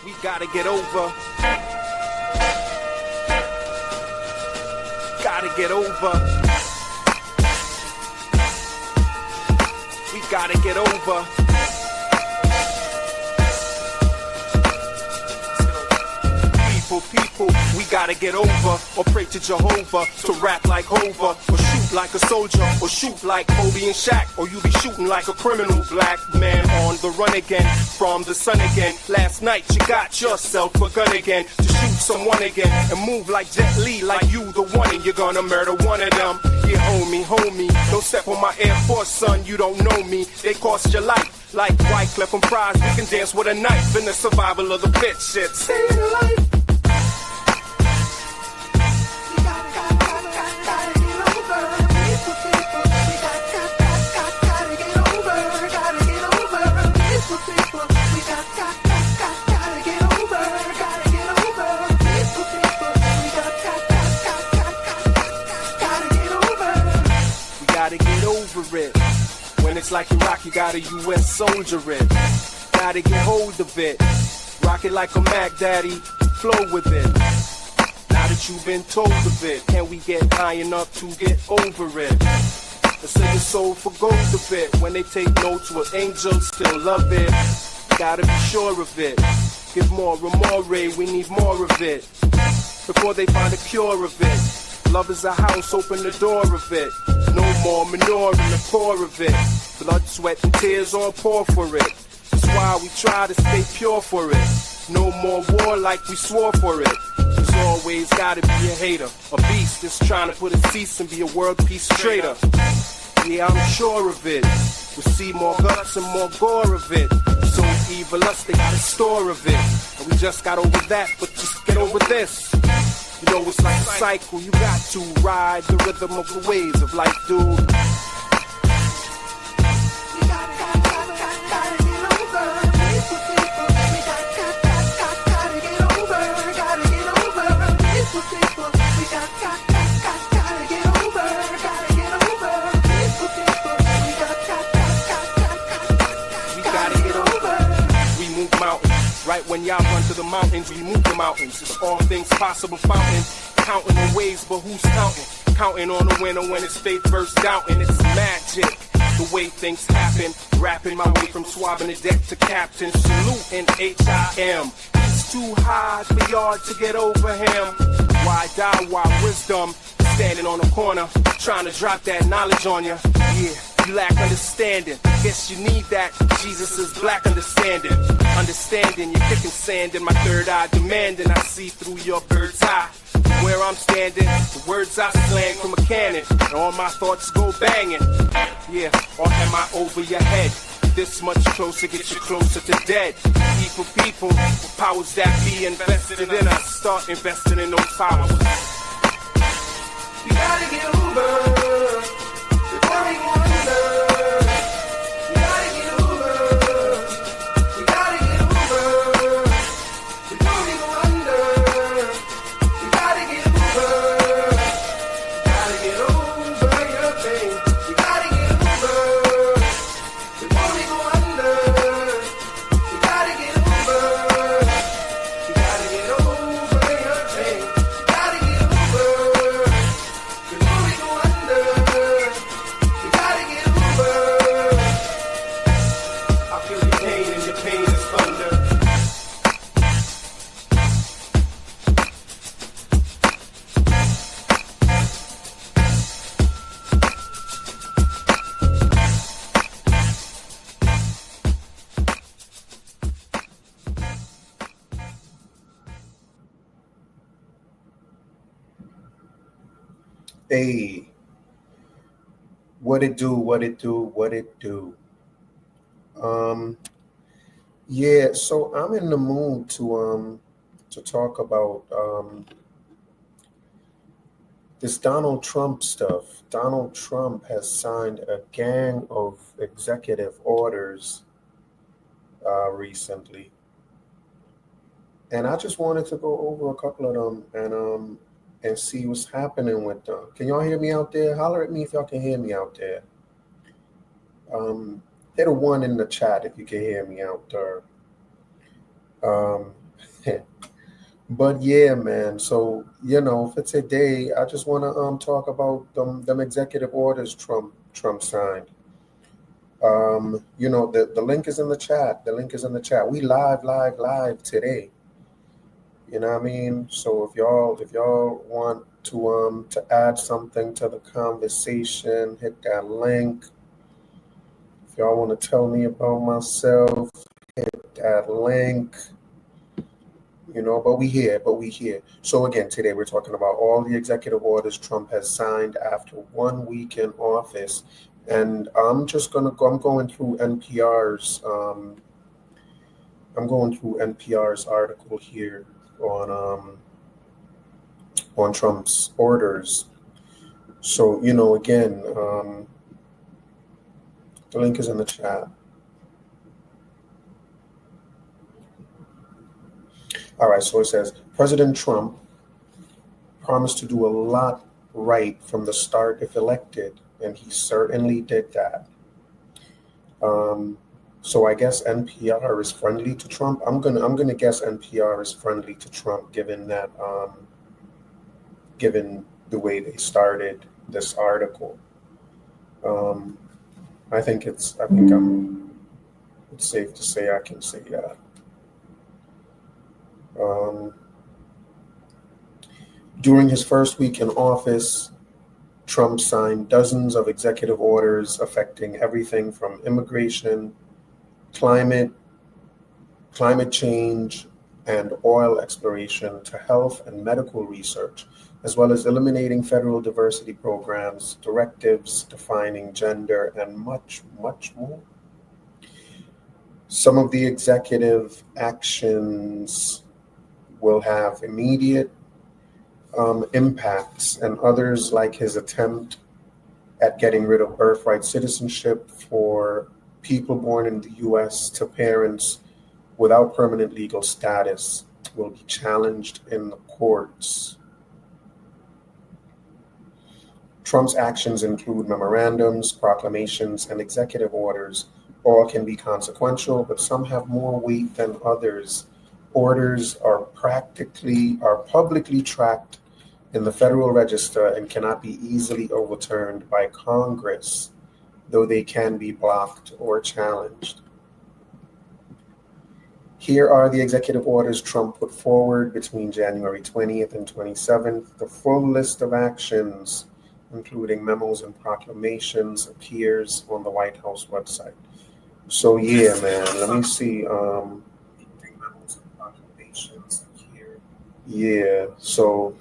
We gotta get over. Gotta get over. We gotta get over. People, we gotta get over. Or pray to Jehovah to rap like Hova, or shoot like a soldier, or shoot like Kobe and Shaq, or you be shooting like a criminal. Black man on the run again, from the sun again. Last night you got yourself a gun again, to shoot someone again, and move like Jet Li, like you the one, and you're gonna murder one of them. Yeah, homie, don't step on my Air Force, son, you don't know me. They cost your life. Like Wyclef and Prize, we can dance with a knife in the survival of the pit shit. Stay alive. It. When it's like Iraq, you got a US soldier it. Gotta get hold of it. Rock it like a Mac Daddy, flow with it. Now that you've been told of it, can we get high enough to get over it? Let's sell your soul for gold of it. When they take notes, will angels still love it? Gotta be sure of it. Give more and more, we need more of it. Before they find a cure of it. Love is a house, open the door of it. No more manure in the core of it. Blood, sweat, and tears all pour for it. That's why we try to stay pure for it. No more war like we swore for it. There's always gotta be a hater, a beast that's trying to put a cease and be a world peace traitor. Yeah, I'm sure of it. We'll see more guts and more gore of it. So evil us, they got a store of it. And we just got over that, but just get over this. You know it's like a cycle, you got to ride the rhythm of the waves of life, dude. Right when y'all run to the mountains, we move the mountains. It's all things possible fountain. Counting the ways, but who's counting? Counting on the winner when it's faith versus doubting. It's magic, the way things happen. Rapping my way from swabbing the deck to captain. Salute in HIM. It's too high for y'all to get over him. Why die, why wisdom? Standing on the corner, trying to drop that knowledge on ya. Yeah. You lack understanding, guess you need that. Jesus is black understanding. Understanding, you're kicking sand in my third eye, demanding I see through your bird's eye. Where I'm standing, the words I slang from a cannon, and all my thoughts go banging. Yeah, or am I over your head? This much closer, get you closer to dead. People, the powers that be invested in us, start investing in those powers. We gotta get over before we go. Hey, what it do? Yeah, so I'm in the mood to talk about this Donald Trump stuff. Donald Trump has signed a gang of executive orders recently, and I just wanted to go over a couple of them and see what's happening with them. Can y'all hear me out there? Holler at me if y'all can hear me out there. Hit a 1 in the chat if you can hear me out there. But yeah, man. So for today, I just want to talk about them executive orders Trump signed. The link is in the chat. The link is in the chat. We live today. You know what I mean? So if y'all want to add something to the conversation, hit that link. If y'all want to tell me about myself, hit that link. But we here. So again, today we're talking about all the executive orders Trump has signed after 1 week in office. And I'm going through NPR's article here on Trump's orders. So, again, the link is in the chat. All right, so it says President Trump promised to do a lot right from the start if elected, and he certainly did that. So I guess NPR is friendly to Trump. I'm gonna guess NPR is friendly to Trump, given the way they started this article. I think it's safe to say I can say that. During his first week in office, Trump signed dozens of executive orders affecting everything from immigration, climate change, and oil exploration to health and medical research, as well as eliminating federal diversity programs, directives defining gender, and much, much more. Some of the executive actions will have immediate impacts, and others, like his attempt at getting rid of birthright citizenship for people born in the U.S. to parents without permanent legal status, will be challenged in the courts. Trump's actions include memorandums, proclamations, and executive orders. All can be consequential, but some have more weight than others. Orders are publicly tracked in the Federal Register and cannot be easily overturned by Congress, though they can be blocked or challenged. Here are the executive orders Trump put forward between January 20th and 27th. The full list of actions, including memos and proclamations, appears on the White House website. So yeah, man, let me see. Yeah, so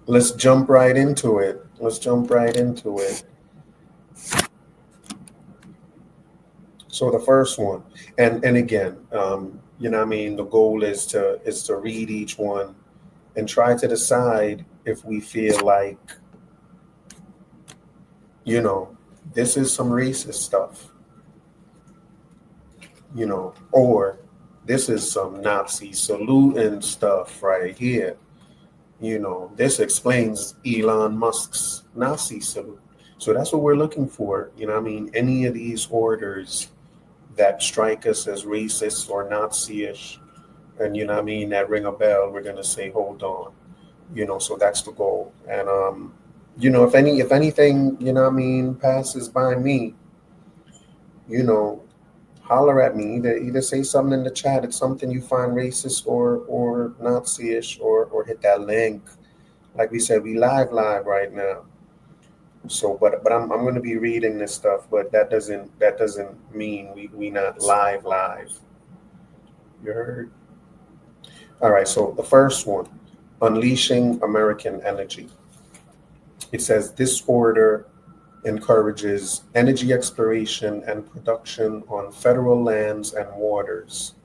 let's jump right into it. So the first one, and again, the goal is to read each one and try to decide if we feel like, this is some racist stuff, or this is some Nazi saluting stuff right here. This explains Elon Musk's Nazi salute. So that's what we're looking for. Any of these orders that strike us as racist or Nazi-ish, and that ring a bell, we're gonna say, hold on. So that's the goal. And if anything, passes by me, holler at me. Either say something in the chat. It's something you find racist or Nazi-ish, or hit that link. Like we said, we live right now. So, but I'm going to be reading this stuff, but that doesn't mean we not live. You heard? All right. So the first one, unleashing American energy. It says this order encourages energy exploration and production on federal lands and waters,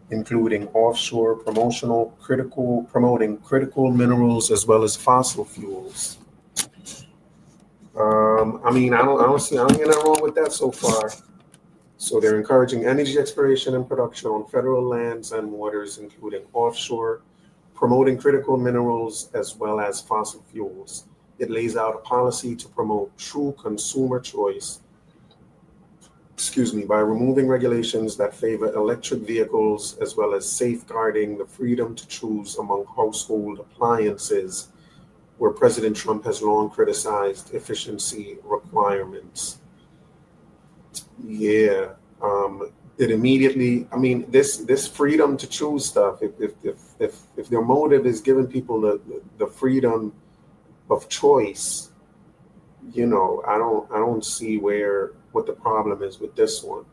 including offshore promoting critical minerals as well as fossil fuels. I don't see anything wrong with that so far. So they're encouraging energy exploration and production on federal lands and waters, including offshore, promoting critical minerals as well as fossil fuels. It lays out a policy to promote true consumer choice excuse me, by removing regulations that favor electric vehicles as well as safeguarding the freedom to choose among household appliances, where President Trump has long criticized efficiency requirements. Yeah, it immediately. I mean, this freedom to choose stuff. If their motive is giving people the freedom of choice, I don't see where what the problem is with this one.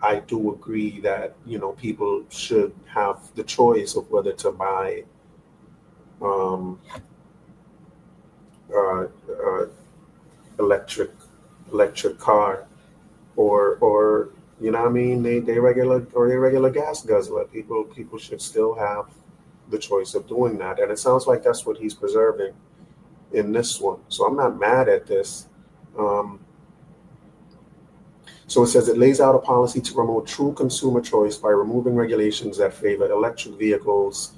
I do agree that people should have the choice of whether to buy um, uh, uh, electric electric car or what I mean, they regular gas guzzler. People should still have the choice of doing that, and it sounds like that's what he's preserving in this one. So I'm not mad at this. Um, so it says it lays out a policy to promote true consumer choice by removing regulations that favor electric vehicles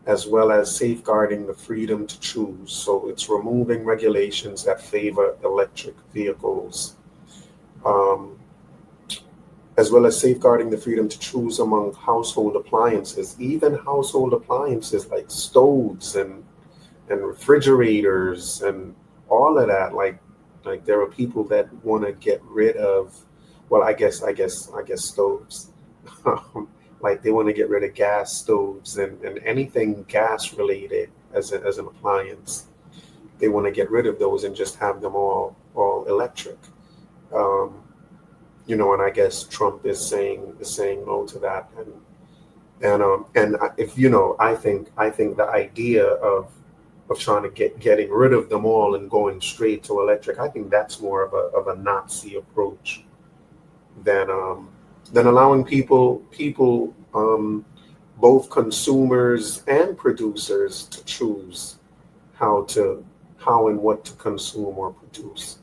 as well as safeguarding the freedom to choose. So it's removing regulations that favor electric vehicles. Um, as well as safeguarding the freedom to choose among household appliances, even household appliances like stoves and refrigerators and all of that. Like there are people that want to get rid of, well, I guess stoves. Like they want to get rid of gas stoves and anything gas related as an appliance. They want to get rid of those and just have them all electric. Um, and I guess Trump is saying no to that, if I think the idea of trying to getting rid of them all and going straight to electric, I think that's more of a Nazi approach than allowing people both consumers and producers to choose how and what to consume or produce.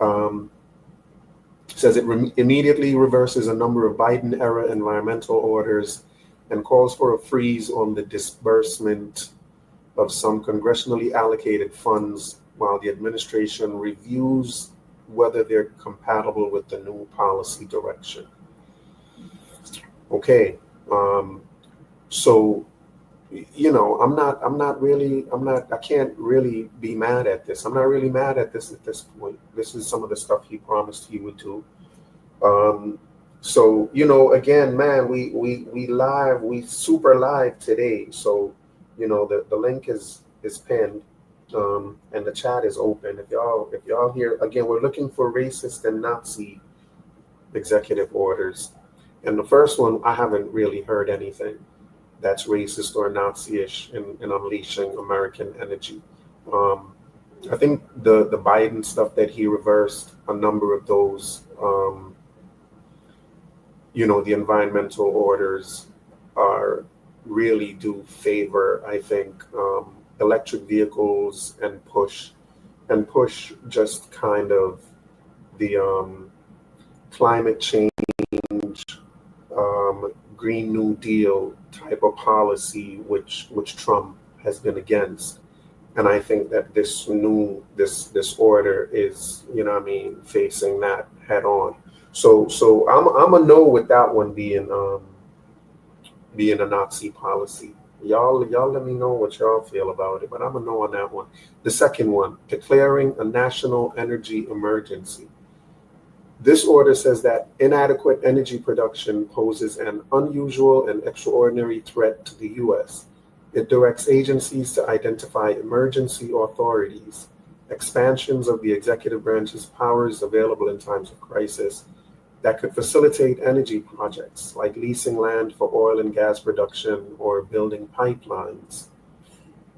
Um, Says it immediately reverses a number of Biden era environmental orders and calls for a freeze on the disbursement of some congressionally allocated funds while the administration reviews whether they're compatible with the new policy direction. Okay. So, I can't really be mad at this. I'm not really mad at this point. This is some of the stuff he promised he would do. Um, so again, man, we super live today. So, the link is pinned, and the chat is open. If y'all here again, we're looking for racist and Nazi executive orders, and the first one I haven't really heard anything that's racist or Nazi-ish in unleashing American energy. Um, I think the Biden stuff that he reversed a number of those. The environmental orders are really do favor, I think, electric vehicles and push just kind of the climate change, Green New Deal type of policy, which Trump has been against. And I think that this order is, facing that head on. So I'm a no with that one being a Nazi policy. Y'all let me know what y'all feel about it, but I'm a no on that one. The second one, declaring a national energy emergency. This order says that inadequate energy production poses an unusual and extraordinary threat to the U.S. It directs agencies to identify emergency authorities, expansions of the executive branch's powers available in times of crisis that could facilitate energy projects like leasing land for oil and gas production or building pipelines.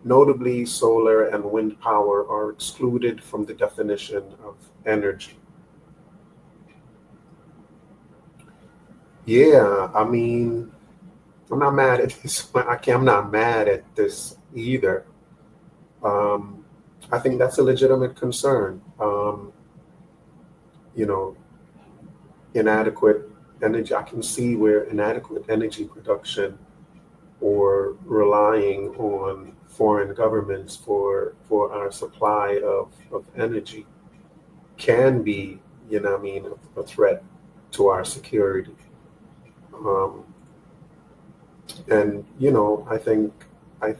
Notably, solar and wind power are excluded from the definition of energy. Yeah, I mean, I'm not mad at this. I'm not mad at this either. Um, I think that's a legitimate concern. You know, inadequate energy. I can see where inadequate energy production or relying on foreign governments for our supply of energy can be, a threat to our security. Um, and I think I'd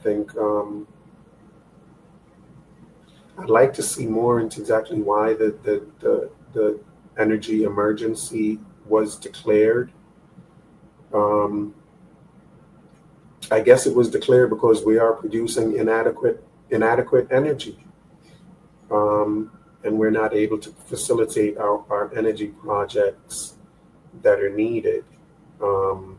like to see more into exactly why the energy emergency was declared. Um, I guess it was declared because we are producing inadequate energy, um, and we're not able to facilitate our energy projects that are needed. Um,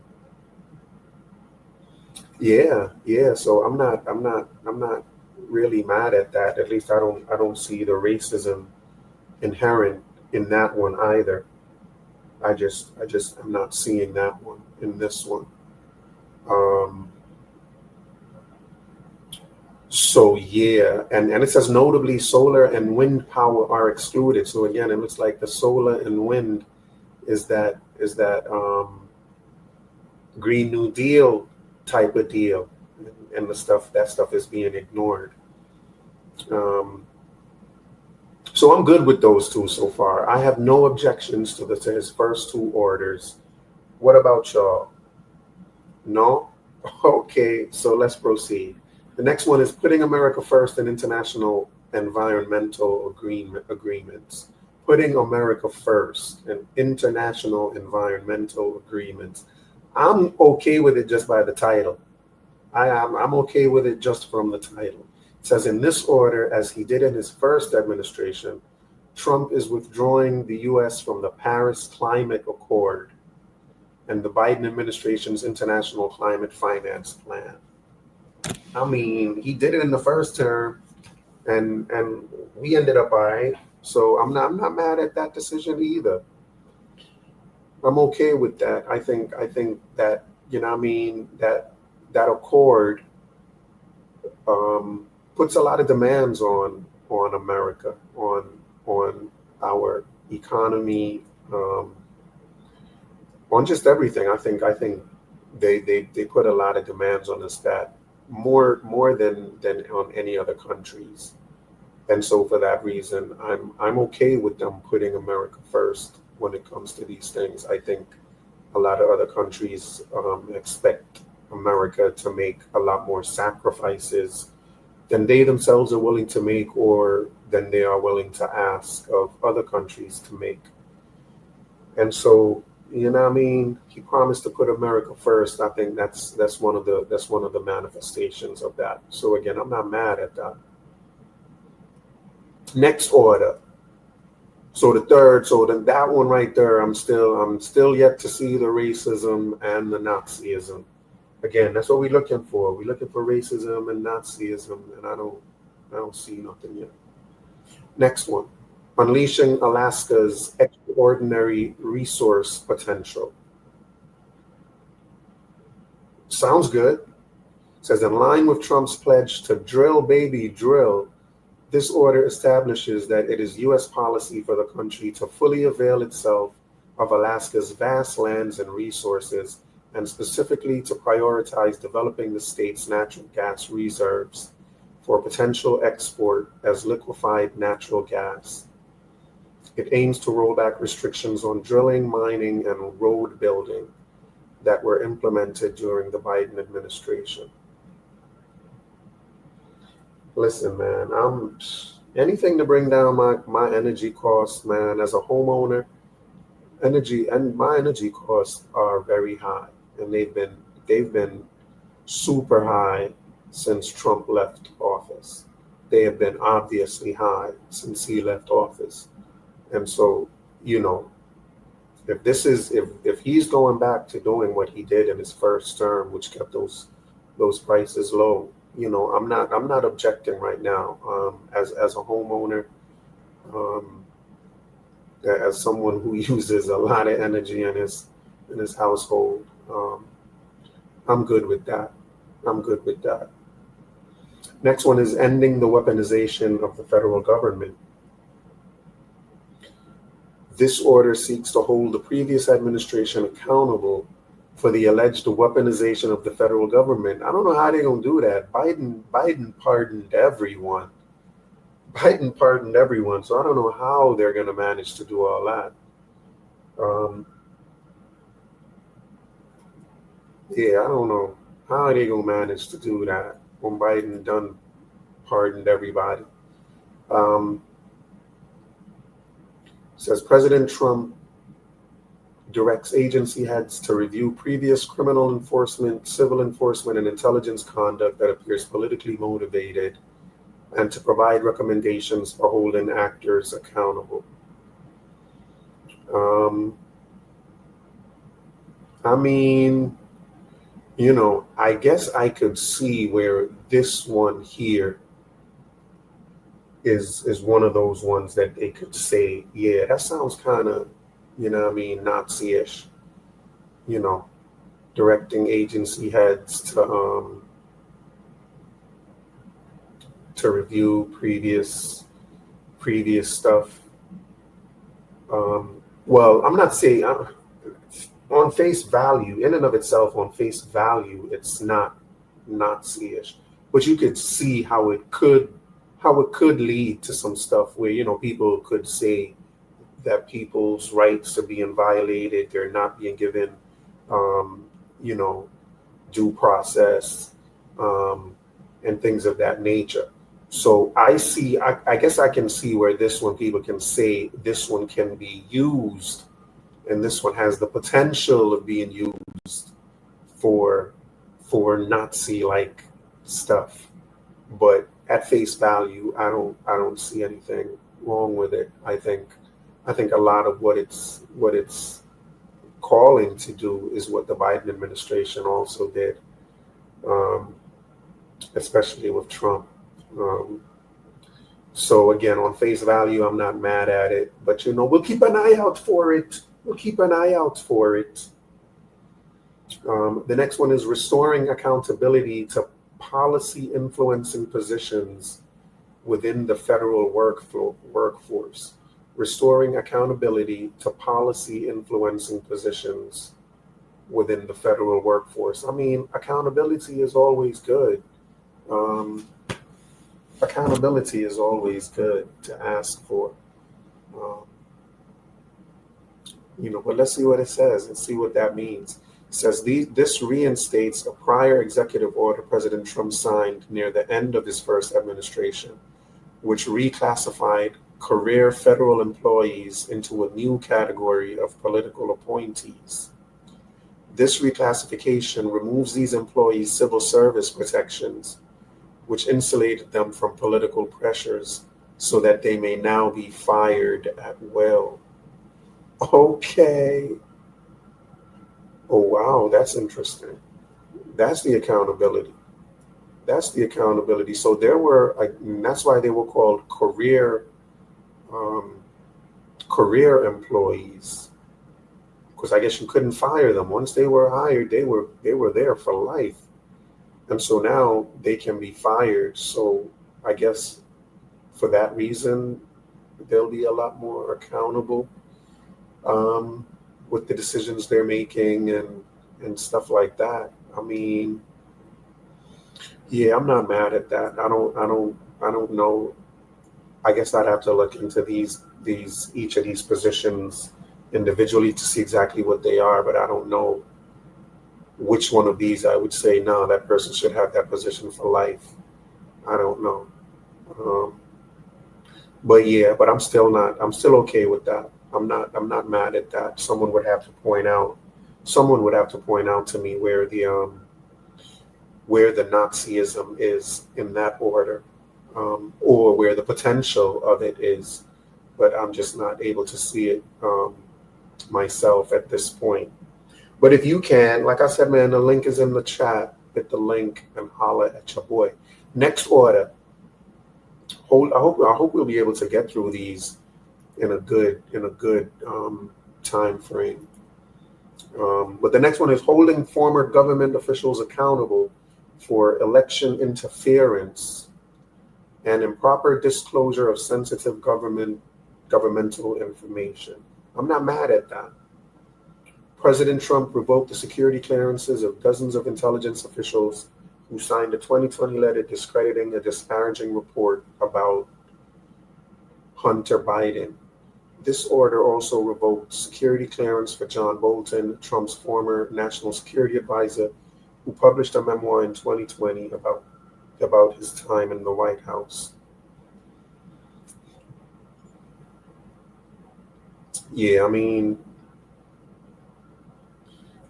yeah. So I'm not really mad at that. At least I don't see the racism inherent in that one either. I just am not seeing that one in this one. Um, so yeah, and it says notably solar and wind power are excluded. So again, it looks like the solar and wind is that Green New Deal type of deal, and that stuff is being ignored. Um, so I'm good with those two so far. I have no objections to his first two orders. What about y'all? No? Okay, so let's proceed. The next one is putting America first in international environmental agreements. Putting America first in international environmental agreements. I'm okay with it just by the title. I'm okay with it just from the title. It says in this order, as he did in his first administration, Trump is withdrawing the U.S. from the Paris Climate Accord and the Biden administration's International Climate Finance Plan. I mean, he did it in the first term, and we ended up all right. So I'm not mad at that decision either. I'm okay with that. I think that that accord um, puts a lot of demands on America, on our economy, on just everything. I think they put a lot of demands on us that more than on any other countries. And so for that reason, I'm okay with them putting America first when it comes to these things. I think a lot of other countries expect America to make a lot more sacrifices than they themselves are willing to make, or than they are willing to ask of other countries to make. And so, what I mean, he promised to put America first. I think that's one of the manifestations of that. So again, I'm not mad at that. Next order. So the third, that one right there, I'm still yet to see the racism and the Nazism. Again, that's what we're looking for. We're looking for racism and Nazism, and I don't see nothing yet. Next one. Unleashing Alaska's extraordinary resource potential. Sounds good. It says in line with Trump's pledge to drill, baby, drill, this order establishes that it is U.S. policy for the country to fully avail itself of Alaska's vast lands and resources, and specifically to prioritize developing the state's natural gas reserves for potential export as liquefied natural gas. It aims to roll back restrictions on drilling, mining, and road building that were implemented during the Biden administration. Listen, man, I'm anything to bring down my energy costs, man. As a homeowner, my energy costs are very high, and they've been super high since Trump left office. They have been obviously high since he left office. And so, you know, if he's going back to doing what he did in his first term, which kept those prices low, I'm not objecting right now. As a homeowner, um, as someone who uses a lot of energy in his household, I'm good with that. I'm good with that. Next one is ending the weaponization of the federal government. This order seeks to hold the previous administration accountable for the alleged weaponization of the federal government. I don't know how they're gonna do that. Biden pardoned everyone. Biden pardoned everyone, so I don't know how they're going to manage to do all that. Um, yeah, I don't know how are they going to manage to do that when Biden done pardoned everybody. Um, says President Trump directs agency heads to review previous criminal enforcement, civil enforcement, and intelligence conduct that appears politically motivated and to provide recommendations for holding actors accountable. Um, I mean, I guess I could see where this one here is one of those ones that they could say, yeah, that sounds kind of, Nazi-ish, you know, directing agency heads to review previous stuff. Well, I'm not saying on face value, in and of itself, on face value, it's not Nazi-ish, but you could see how it could lead to some stuff where people could say that people's rights are being violated, they're not being given, um, you know, due process, um, and things of that nature. So I guess I can see where this one people can say this one can be used, and this one has the potential of being used for Nazi like stuff. But at face value, I don't see anything wrong with it. I think a lot of what it's calling to do is what the Biden administration also did, um, especially with Trump. Um, so again, on face value, I'm not mad at it, but we'll keep an eye out for it. We'll keep an eye out for it. The next one is restoring accountability to policy influencing positions within the federal workforce. Restoring accountability to policy influencing positions within the federal workforce. I mean, accountability is always good. Um, Accountability is always good to ask for. Um, but let's see what it says and see what that means. It says this reinstates a prior executive order President Trump signed near the end of his first administration, which reclassified career federal employees into a new category of political appointees. This reclassification removes these employees' civil service protections, which insulated them from political pressures so that they may now be fired at will. Okay. Oh, wow, that's interesting. That's the accountability. That's the accountability. So and that's why they were called um, career employees, because I guess you couldn't fire them once they were hired. They were there for life, and so now they can be fired. So I guess for that reason, they'll be a lot more accountable, um, with the decisions they're making and stuff like that. I mean, yeah, I'm not mad at that. I don't know. I guess I'd have to look into these each of these positions individually to see exactly what they are, but I don't know which one of these I would say no, that person should have that position for life. I don't know. Um, but yeah, but I'm still okay with that. I'm not mad at that. Someone would have to point out to me where the Nazism is in that order, or where the potential of it is, but I'm just not able to see it, myself at this point. But if you can, like I said, man, the link is in the chat. Hit the link and holla at your boy. Next order. I hope we'll be able to get through these in a good time frame. But the next one is holding former government officials accountable for election interference and improper disclosure of sensitive governmental information. I'm not mad at that. President Trump revoked the security clearances of dozens of intelligence officials who signed a 2020 letter discrediting a disparaging report about Hunter Biden. This order also revoked security clearance for John Bolton, Trump's former national security advisor, who published a memoir in 2020 about his time in the White House. Yeah, I mean,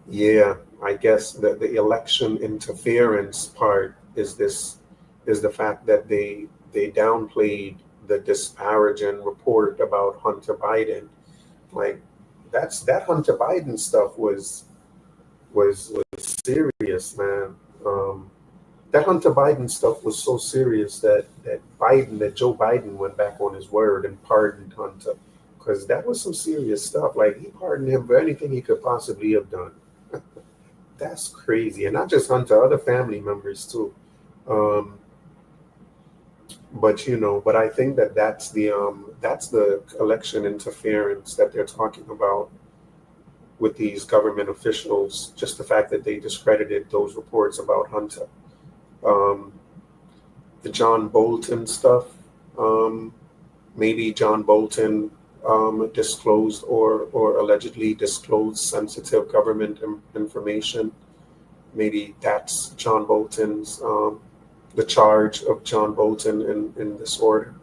yeah, I guess that the election interference part is the fact that they downplayed the disparaging report about Hunter Biden. Like that Hunter Biden stuff was serious, man. That Hunter Biden stuff was so serious that Joe Biden went back on his word and pardoned Hunter, because that was some serious stuff. Like he pardoned him for anything he could possibly have done. That's crazy, and not just Hunter, other family members too. Um, but I think that that's the election interference that they're talking about with these government officials. Just the fact that they discredited those reports about Hunter. Um, the John Bolton stuff. Um, Maybe John Bolton disclosed or allegedly disclosed sensitive government information. Maybe that's John Bolton's the charge of John Bolton in this order.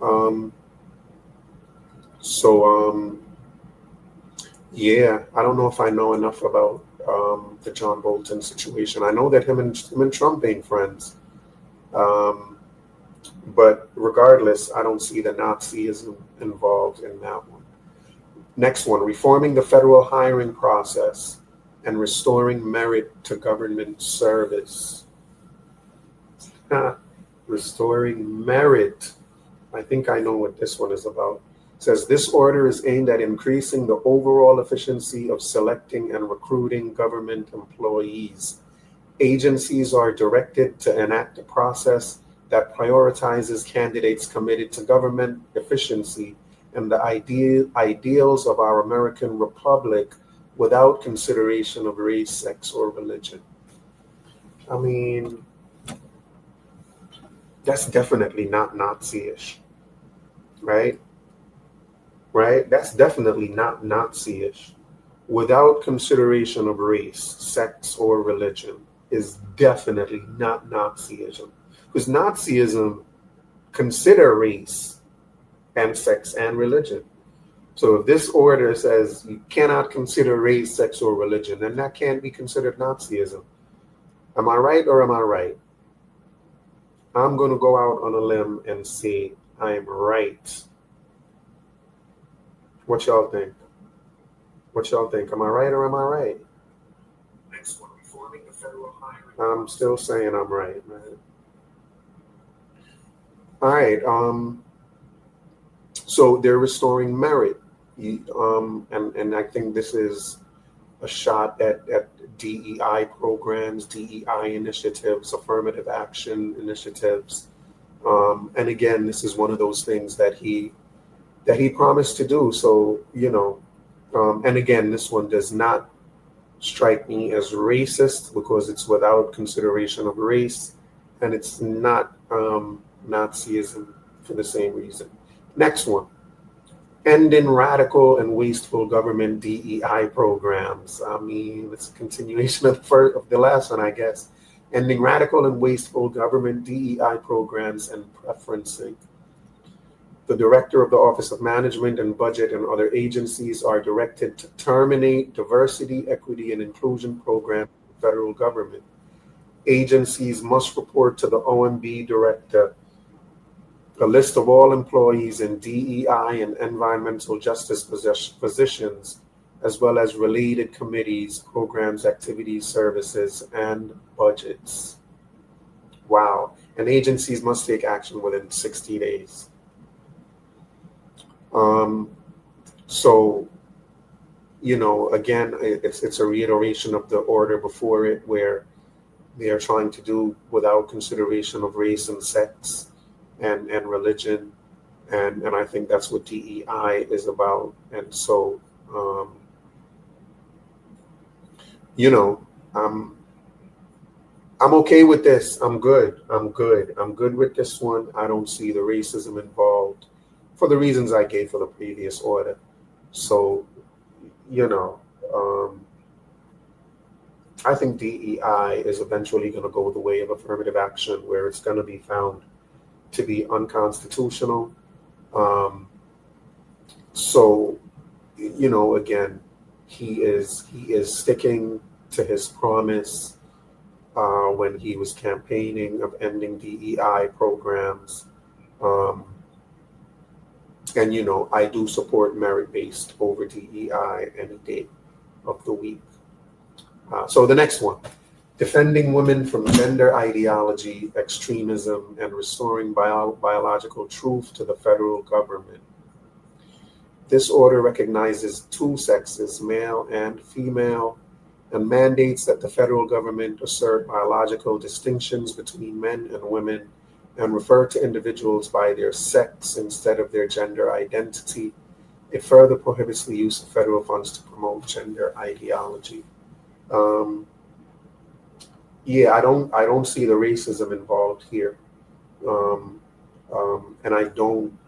Um, so yeah, I don't know if I know enough about the John Bolton situation. I know that him and Trump ain't friends. Um, but regardless, I don't see the Nazism involved in that one. Next one, reforming the federal hiring process and restoring merit to government service. Restoring merit. I think I know what this one is about. It says this order is aimed at increasing the overall efficiency of selecting and recruiting government employees. Agencies are directed to enact a process that prioritizes candidates committed to government efficiency and the ideals of our American republic without consideration of race, sex, or religion. I mean, that's definitely not Nazi-ish, right? Right? That's definitely not Nazi-ish. Without consideration of race, sex, or religion is definitely not Nazism. Because Nazism consider race and sex and religion. So if this order says you cannot consider race, sex, or religion, then that can't be considered Nazism. Am I right or am I right? I'm going to go out on a limb and say I'm right. What y'all think? What y'all think? Am I right or am I right? Next one, reforming the federal hiring. I'm still saying I'm right, man. All right. So they're restoring merit, and I think this is a shot at DEI programs, DEI initiatives, affirmative action initiatives, and again, this is one of those things that he promised to do. So and again, this one does not strike me as racist because it's without consideration of race, and it's not Nazism for the same reason. Next one, ending radical and wasteful government DEI programs. I mean, it's a continuation of the last one, I guess. Ending radical and wasteful government DEI programs and preferencing. The director of the Office of Management and Budget and other agencies are directed to terminate diversity, equity, and inclusion programs in the federal government. Agencies must report to the OMB director a list of all employees in DEI and environmental justice positions, as well as related committees, programs, activities, services, and budgets. Wow. And agencies must take action within 60 days. So, again, it's a reiteration of the order before it, where they are trying to do without consideration of race and sex and religion, and I think that's what DEI is about. And so, I'm I'm okay with this. I'm good. I'm good with this one. I don't see the racism involved. for the reasons I gave for the previous order. So, you know, um, I think DEI is eventually going to go the way of affirmative action, where it's going to be found to be unconstitutional. Um, so, again, he is sticking to his promise when he was campaigning of ending DEI programs. Um, and I do support merit-based over DEI any day of the week. So the next one, defending women from gender ideology, extremism, and restoring biological truth to the federal government. This order recognizes two sexes, male and female, and mandates that the federal government assert biological distinctions between men and women and refer to individuals by their sex instead of their gender identity. It further prohibits the use of federal funds to promote gender ideology. Um, yeah, I don't see the racism involved here, um, and I don't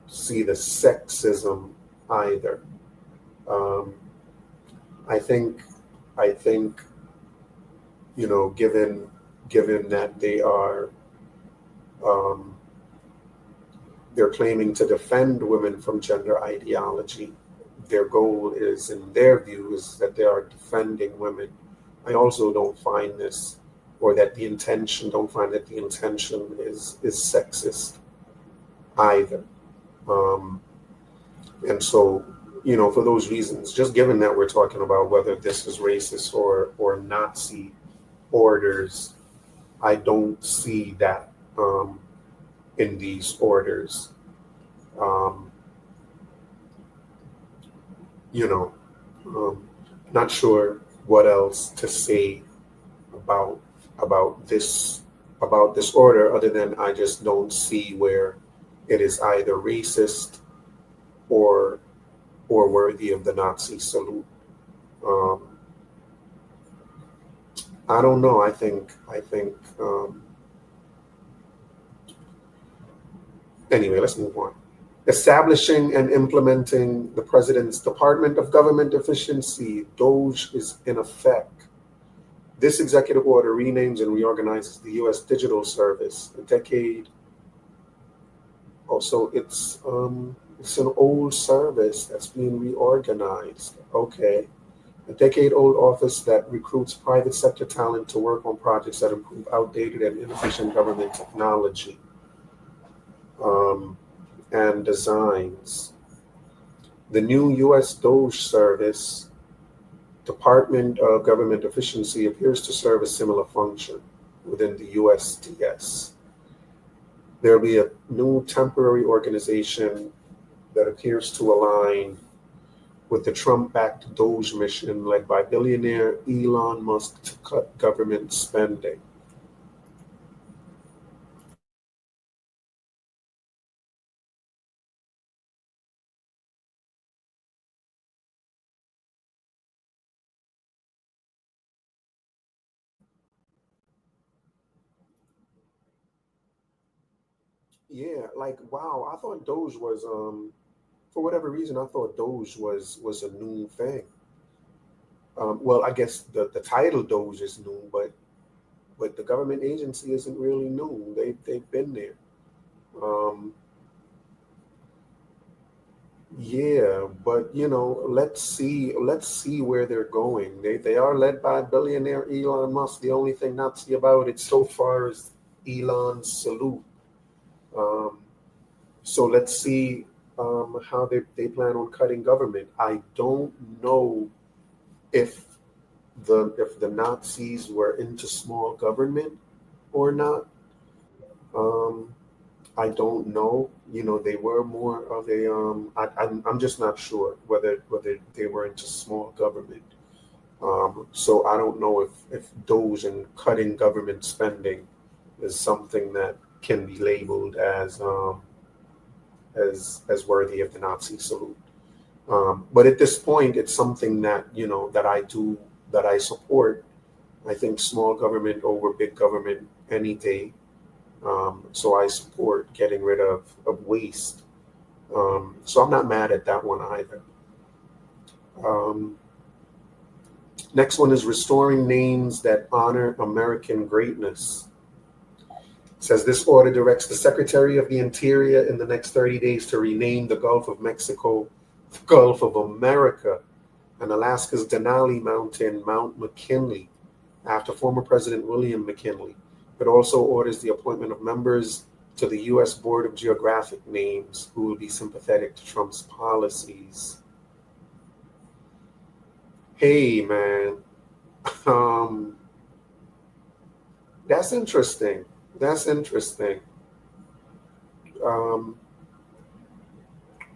see the sexism either. Um, I think I think given that um, they're claiming to defend women from gender ideology, their goal is, in their view, is that they are defending women. I also don't find that the intention is sexist either. Um, and so, for those reasons, just given that we're talking about whether this is racist or Nazi orders, I don't see that in these orders. Um, you know, um, Not sure what else to say about about this about this order, other than I just don't see where it is either racist or worthy of the Nazi salute. Um, I don't know. I think. Anyway, let's move on. Establishing and implementing the President's Department of Government Efficiency, DOGE, is in effect. This executive order renames and reorganizes the U.S. Digital Service. A decade. Also, it's an old service that's being reorganized. Okay. A decade-old office that recruits private sector talent to work on projects that improve outdated and inefficient government technology and designs. The new U.S. DOGE service, Department of Government Efficiency, appears to serve a similar function within the USDS. There will be a new temporary organization that appears to align with the Trump-backed DOGE mission led by billionaire Elon Musk to cut government spending. Yeah, like wow, I thought Doge was for whatever reason I thought Doge was a new thing. Well, I guess the title Doge is new, but the government agency isn't really new. They've been there. Um, yeah, but let's see where they're going. They are led by billionaire Elon Musk. The only thing not to see about it so far is Elon's salute. Um, So let's see how they plan on cutting government. I don't know if the Nazis were into small government or not. Um, I don't know. They were more of a. I'm just not sure whether they were into small government. So I don't know if Doge and cutting government spending is something that can be labeled as worthy of the Nazi salute. But at this point, it's something that that I support. I think small government over big government any day. So I support getting rid of waste. So I'm not mad at that one either. Um, Next one is restoring names that honor American greatness. It says this order directs the Secretary of the Interior in the next 30 days to rename the Gulf of Mexico the Gulf of America and Alaska's Denali Mountain Mount McKinley after former President William McKinley. It also orders the appointment of members to the U.S. Board of Geographic Names who will be sympathetic to Trump's policies. Hey, man. Um, that's interesting. That's interesting. Um,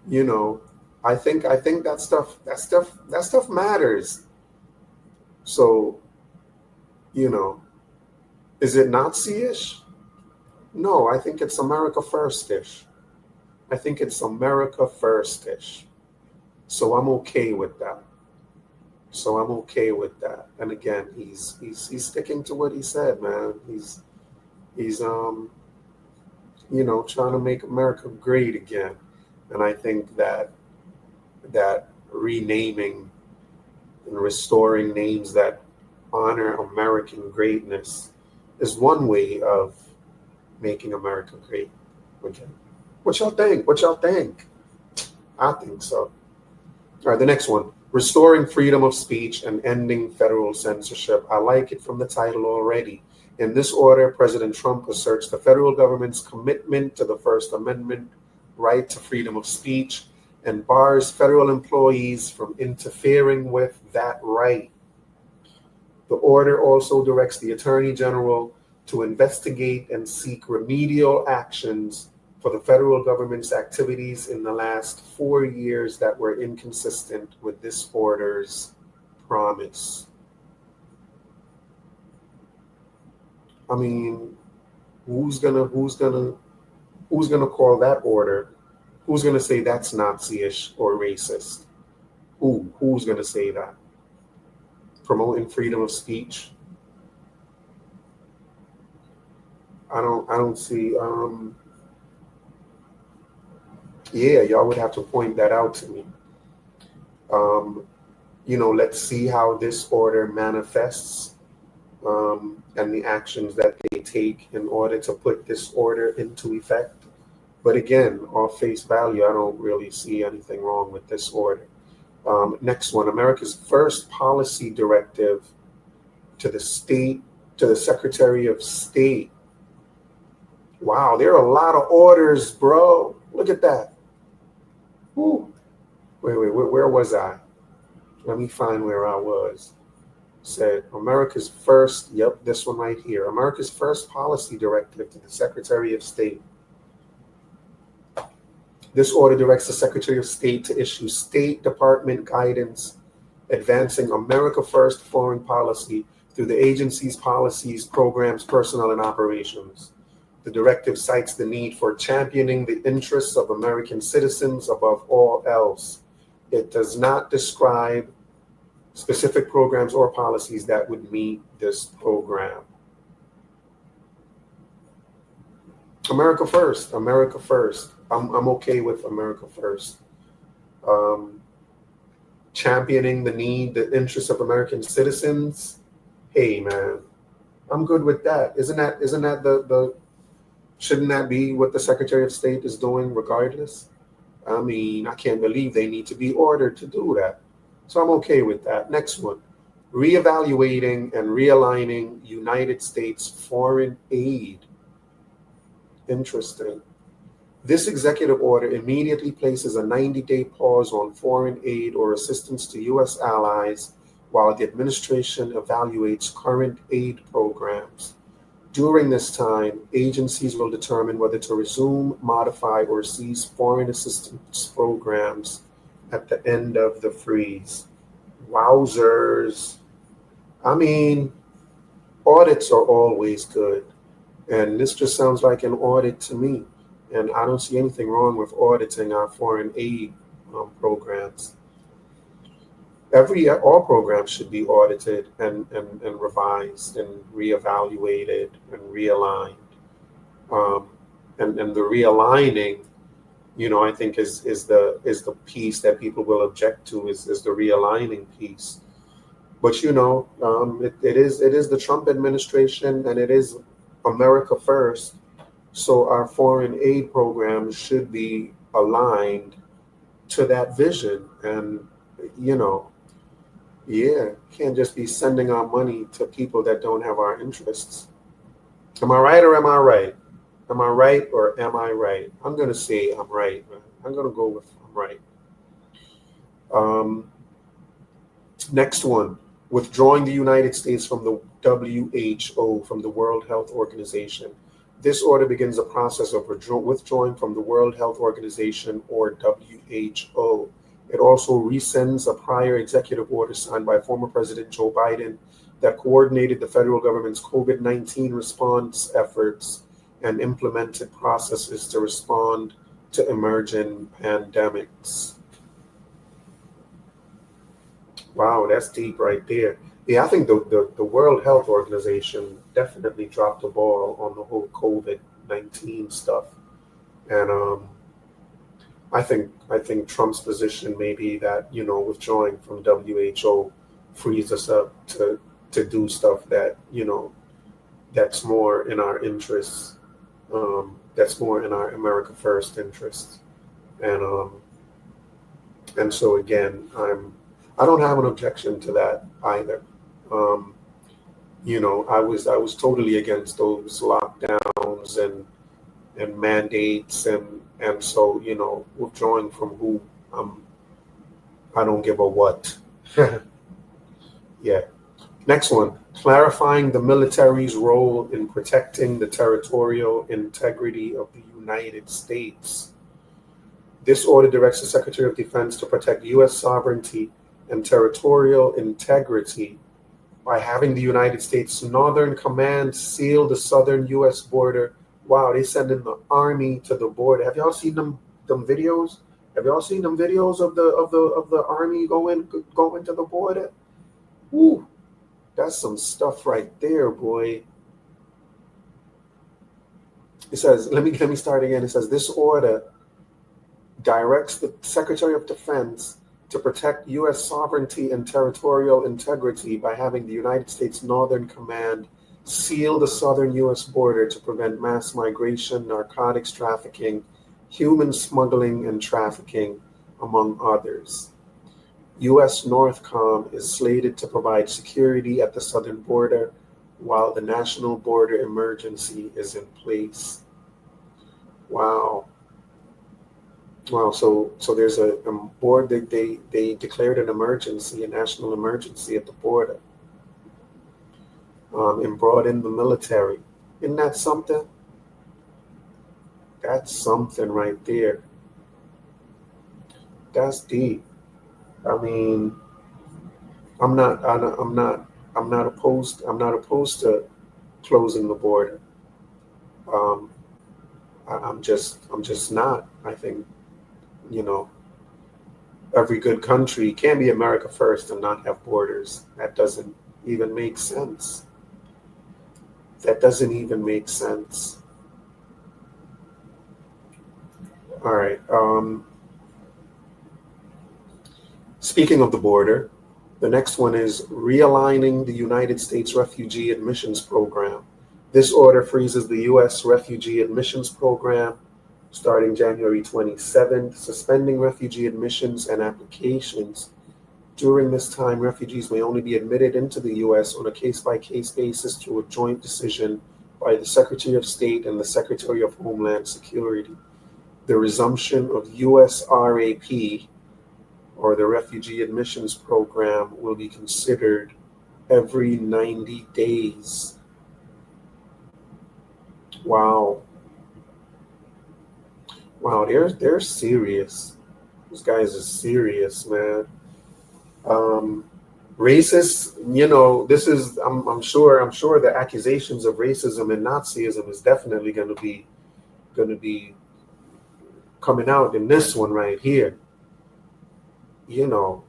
you know, I think that stuff matters. So, you know, is it Nazi-ish? No, I think it's America first-ish. I think it's America first-ish. So I'm okay with that. So I'm okay with that. And again, he's sticking to what he said, man. He's trying to make America great again. And I think that renaming and restoring names that honor American greatness is one way of making America great again. What y'all think? What y'all think? I think so. All right, the next one. Restoring freedom of speech and ending federal censorship. I like it from the title already. In this order, President Trump asserts the federal government's commitment to the First Amendment right to freedom of speech and bars federal employees from interfering with that right. The order also directs the Attorney General to investigate and seek remedial actions for the federal government's activities in the last 4 years that were inconsistent with this order's promise. I mean, who's gonna call that order? Who's gonna say that's Nazi-ish or racist? Who's gonna say that? Promoting freedom of speech? I don't see. Yeah, y'all would have to point that out to me. Um, let's see how this order manifests, and the actions that they take in order to put this order into effect. But again, off face value, I don't really see anything wrong with this order. Next one, America's first policy directive to the Secretary of State. Wow, there are a lot of orders, bro. Look at that. Whew. Wait, where was I? Let me find where I was. Said America's first, yep, this one right here. America's first policy directive to the Secretary of State. This order directs the Secretary of State to issue State Department guidance advancing America First foreign policy through the agency's policies, programs, personnel, and operations. The directive cites the need for championing the interests of American citizens above all else. It does not describe specific programs or policies that would meet this program. America first, America first. I'm okay with America first. Championing the interests of American citizens. Hey man, I'm good with that. Isn't that the shouldn't that be what the Secretary of State is doing regardless? I mean, I can't believe they need to be ordered to do that. So I'm okay with that. Next one, reevaluating and realigning United States foreign aid. Interesting. This executive order immediately places a 90-day pause on foreign aid or assistance to U.S. allies while the administration evaluates current aid programs. During this time, agencies will determine whether to resume, modify, or cease foreign assistance programs at the end of the freeze. Wowzers. I mean, audits are always good. And this just sounds like an audit to me. And I don't see anything wrong with auditing our foreign aid programs. All programs should be audited and revised and reevaluated and realigned. And the realigning I think is the piece that people will object to is the realigning piece. But it is the Trump administration, and it is America first. So our foreign aid programs should be aligned to that vision. And you know, yeah, can't just be sending our money to people that don't have our interests. Am I right or am I right? Am I right or am I right? I'm gonna say I'm right, man. I'm gonna go with I'm right. Um, Next one, withdrawing the United States from the WHO, from the World Health Organization. This order begins a process of withdrawing from the World Health Organization, or WHO. It also rescinds a prior executive order signed by former President Joe Biden that coordinated the federal government's COVID-19 response efforts and implemented processes to respond to emerging pandemics. Wow, that's deep right there. Yeah, I think the World Health Organization definitely dropped the ball on the whole COVID-19 stuff. And I think Trump's position may be that, withdrawing from WHO frees us up to do stuff that, that's more in our interests, that's more in our America First interests. And so again, I don't have an objection to that either. Um, I was totally against those lockdowns and mandates, and so withdrawing from who, um I don't give a what. Yeah. Next one, clarifying the military's role in protecting the territorial integrity of the United States. This order directs the Secretary of Defense to protect U.S. sovereignty and territorial integrity by having the United States Northern Command seal the southern U.S. border. Wow, they sending the army to the border. Have y'all seen them videos? Have y'all seen them videos of the army going to the border? Woo, that's some stuff right there, boy. It says, let me start again. It says this order directs the Secretary of Defense to protect U.S. sovereignty and territorial integrity by having the United States Northern Command seal the southern U.S. border to prevent mass migration, narcotics trafficking, human smuggling, and trafficking, among others. U.S. Northcom is slated to provide security at the southern border while the national border emergency is in place. Wow. Wow, so there's a board that they declared an emergency, a national emergency at the border, and brought in the military. Isn't that something? That's something right there. That's deep. I mean, I'm not opposed to closing the border. Um, I'm just not. I think you know every good country can be America first and not have borders. That doesn't even make sense. That doesn't even make sense. All right. Speaking of the border, the next one is realigning the United States refugee admissions program. This order freezes the U.S. refugee admissions program starting January 27th, suspending refugee admissions and applications. During this time, refugees may only be admitted into the U.S. on a case-by-case basis through a joint decision by the Secretary of State and the Secretary of Homeland Security. The resumption of U.S. RAP, or the Refugee Admissions Program, will be considered every 90 days. Wow. Wow, they're serious. These guys are serious, man. Um, Racist, this is I'm sure the accusations of racism and Nazism is definitely going to be coming out in this one right here. You know,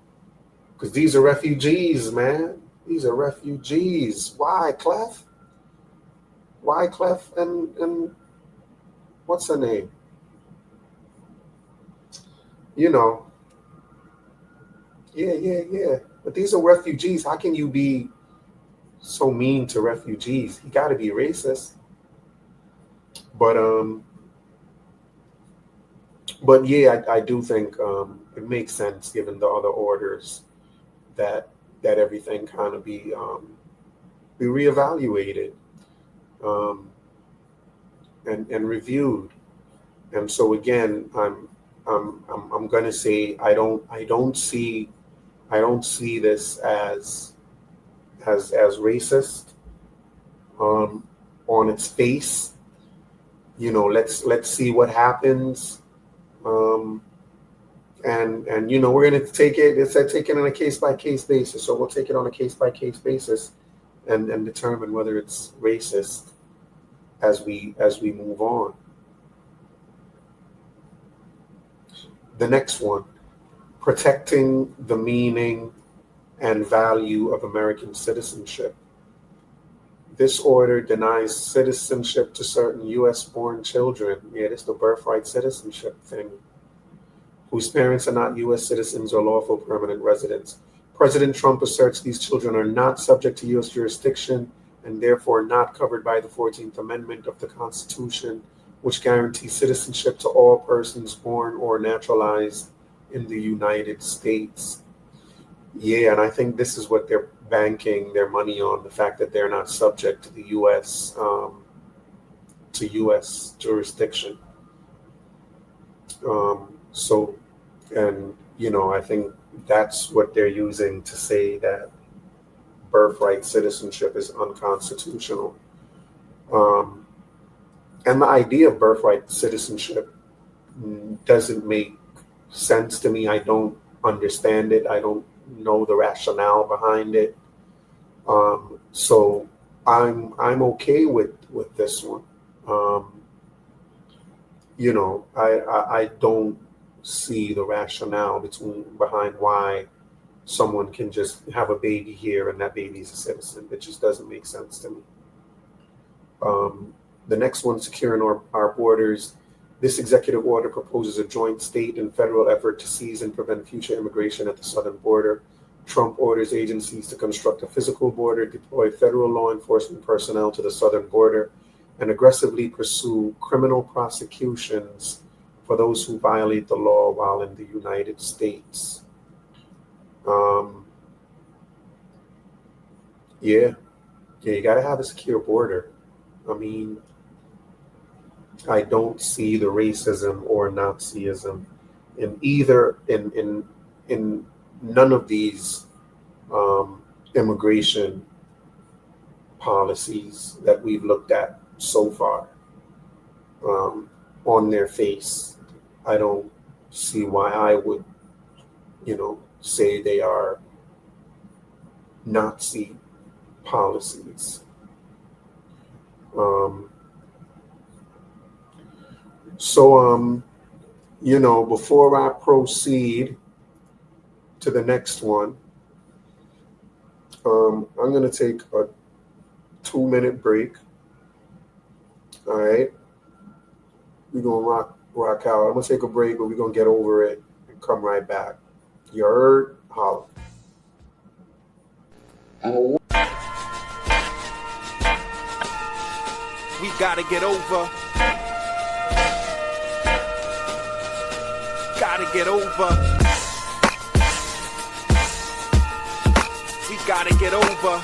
because these are refugees, man. These are refugees. Why, Clef? Why, Clef? And what's her name? you know, yeah. But these are refugees. How can you be so mean to refugees? You got to be racist. But yeah, I do think it makes sense given the other orders that everything kind of be reevaluated and reviewed. And so again, I'm gonna say I don't see this as racist on its face. Let's see what happens. And we're going to take it. It's take it on a case by case basis. So we'll take it on a case by case basis, and determine whether it's racist as we move on. The next one, protecting the meaning and value of American citizenship. This order denies citizenship to certain U.S.-born children. Yeah, this is the birthright citizenship thing, whose parents are not U.S. citizens or lawful permanent residents. President Trump asserts these children are not subject to U.S. jurisdiction and therefore not covered by the 14th Amendment of the Constitution, which guarantees citizenship to all persons born or naturalized in the United States. Yeah, and I think this is what they're banking their money on, the fact that they're not subject to the U.S. To U.S. jurisdiction. I think that's what they're using to say that birthright citizenship is unconstitutional. And the idea of birthright citizenship doesn't make sense to me. I don't understand it. I don't know the rationale behind it. So I'm okay with this one. I don't see the rationale behind why someone can just have a baby here and that baby is a citizen. It just doesn't make sense to me. The next one, securing our borders. This executive order proposes a joint state and federal effort to seize and prevent future immigration at the southern border. Trump orders agencies to construct a physical border, deploy federal law enforcement personnel to the southern border, and aggressively pursue criminal prosecutions for those who violate the law while in the United States. You got to have a secure border. I mean, I don't see the racism or Nazism in none of these immigration policies that we've looked at so far. On their face, I don't see why I would, say they are Nazi policies. Before I proceed to the next one, I'm going to take a 2-minute break. All right. We're going to rock out. I'm going to take a break, but we're going to get over it and come right back. You heard? Holla. We gotta get over. Gotta get over. We gotta get over.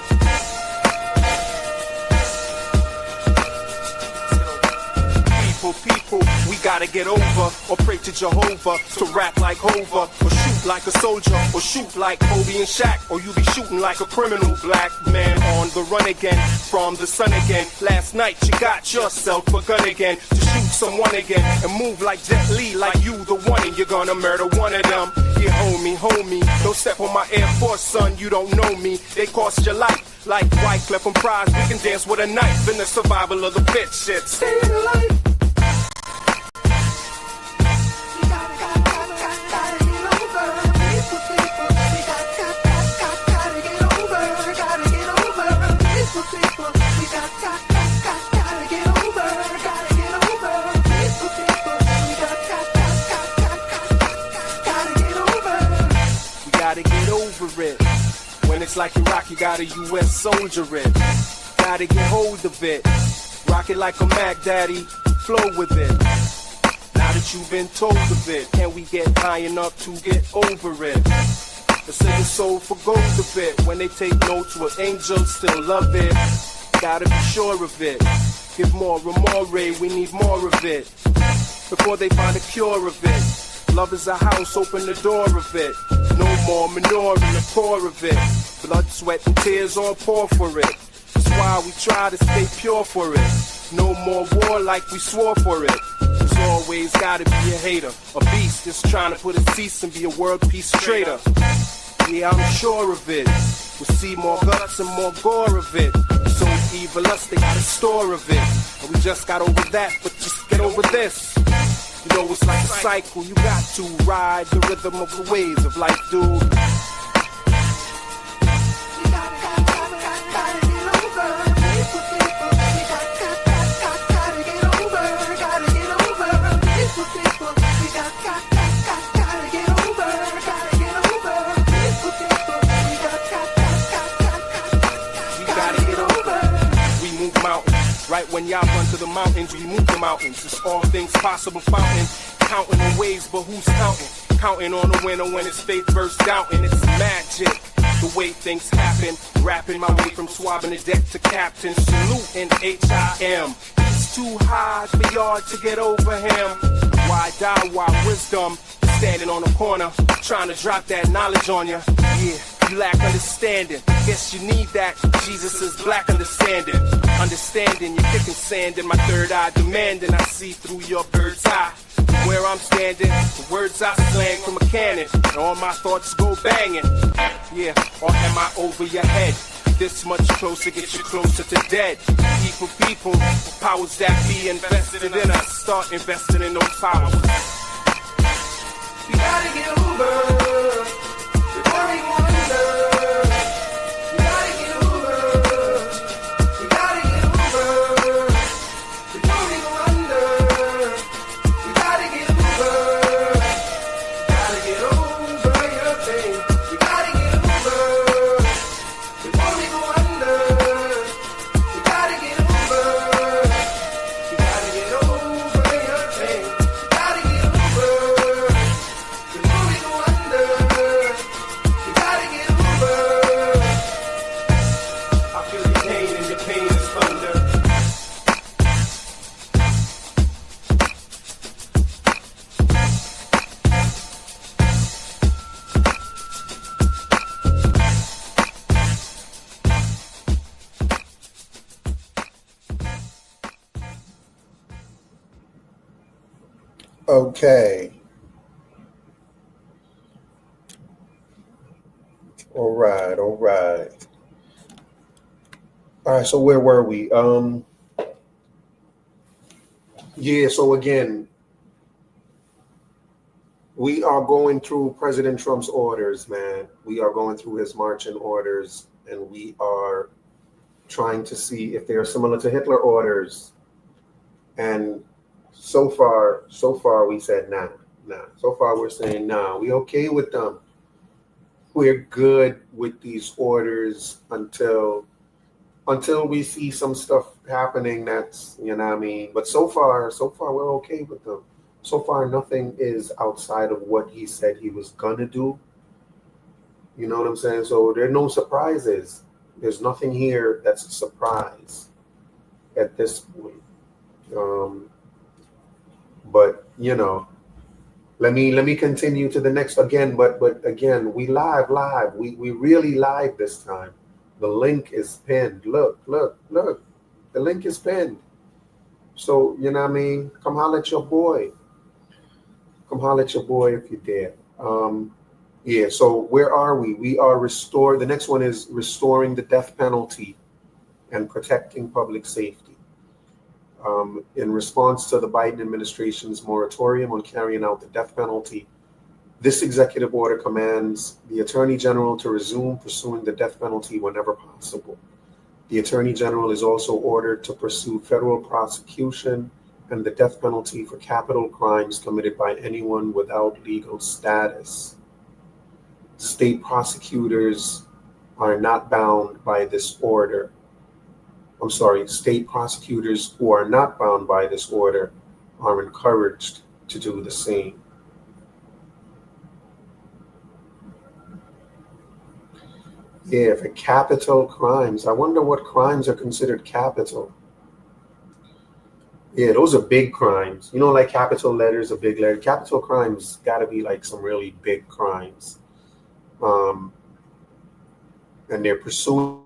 People, we gotta get over, or pray to Jehovah, to rap like Hova, or shoot like a soldier, or shoot like Kobe and Shaq, or you be shooting like a criminal black man on the run again, from the sun again. Last night you got yourself a gun again, to shoot someone again, and move like Jet Li, like you the one, and you're gonna murder one of them. Yeah, homie, don't step on my Air Force, son, you don't know me, they cost your life. Like Wyclef and Prize, we can dance with a knife in the survival of the fit shit. Stay alive. When it's like Iraq, you got a U.S. soldier in. Gotta get hold of it. Rock it like a Mac Daddy. Flow with it. Now that you've been told of it, can we get high enough to get over it? The sing the soul for gold of it. When they take notes, will angels still love it? Gotta be sure of it. Give more and more, we need more of it. Before they find a cure of it. Love is a house, open the door of it. No more manure in the core of it. Blood, sweat, and tears all pour for it. That's why we try to stay pure for it. No more war like we swore for it. There's always gotta be a hater. A beast just trying to put a cease and be a world peace traitor. Yeah, I'm sure of it. We'll see more guts and more gore of it. So evil us, they got a store of it. And we just got over that, but just get over this. You know it's like a cycle, you got to ride the rhythm of the waves of life, dude. Right when y'all run to the mountains, we move the mountains. It's all things possible fountain. Counting the waves, but who's counting? Counting on the winner when his faith bursts doubting. It's magic, the way things happen. Rapping my way from swabbing the deck to captain. Saluting H.I.M. It's too high for y'all to get over him. Why die while wisdom standing on the corner, trying to drop that knowledge on ya? Yeah. You lack understanding, guess you need that. Jesus is black understanding. Understanding, you're kicking sand in my third eye, demanding I see through your bird's eye. Where I'm standing, the words I slang from a cannon, and all my thoughts go banging. Yeah, or am I over your head? This much closer gets you closer to dead. People, powers that be invested in us. Start investing in those powers. We gotta get over before we wonder. Okay. All right. All right. So where were we? Yeah. So again, we are going through President Trump's orders, man. We are going through his marching orders, and we are trying to see if they are similar to Hitler orders. And so far, we said nah. So far, we're saying nah. We okay with them. We're good with these orders until we see some stuff happening that's, you know what I mean? But so far, we're okay with them. So far, nothing is outside of what he said he was gonna do. You know what I'm saying? So there are no surprises. There's nothing here that's a surprise at this point. But you know, let me continue to the next again. But again, we live. We really live this time. The link is pinned. Look. The link is pinned. So you know what I mean. Come holler at your boy. If you dare. Yeah. So where are we? We are restored. The next one is restoring the death penalty and protecting public safety. In response to the Biden administration's moratorium on carrying out the death penalty, this executive order commands the Attorney General to resume pursuing the death penalty whenever possible. The Attorney General is also ordered to pursue federal prosecution and the death penalty for capital crimes committed by anyone without legal status. State prosecutors are not bound by this order. I'm sorry, state prosecutors who are not bound by this order are encouraged to do the same. Yeah, for capital crimes. I wonder what crimes are considered capital. Yeah, those are big crimes. You know, like capital letters, a big letter. Capital crimes got to be like some really big crimes. Um, and they're pursuing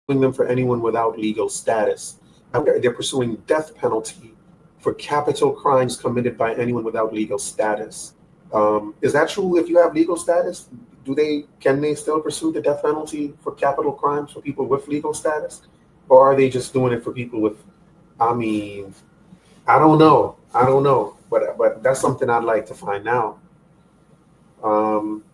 them for anyone without legal status. They're pursuing death penalty for capital crimes committed by anyone without legal status. Is that true? If you have legal status, can they still pursue the death penalty for capital crimes for people with legal status, or are they just doing it for people with? I mean, I don't know. I don't know, but that's something I'd like to find out. Um,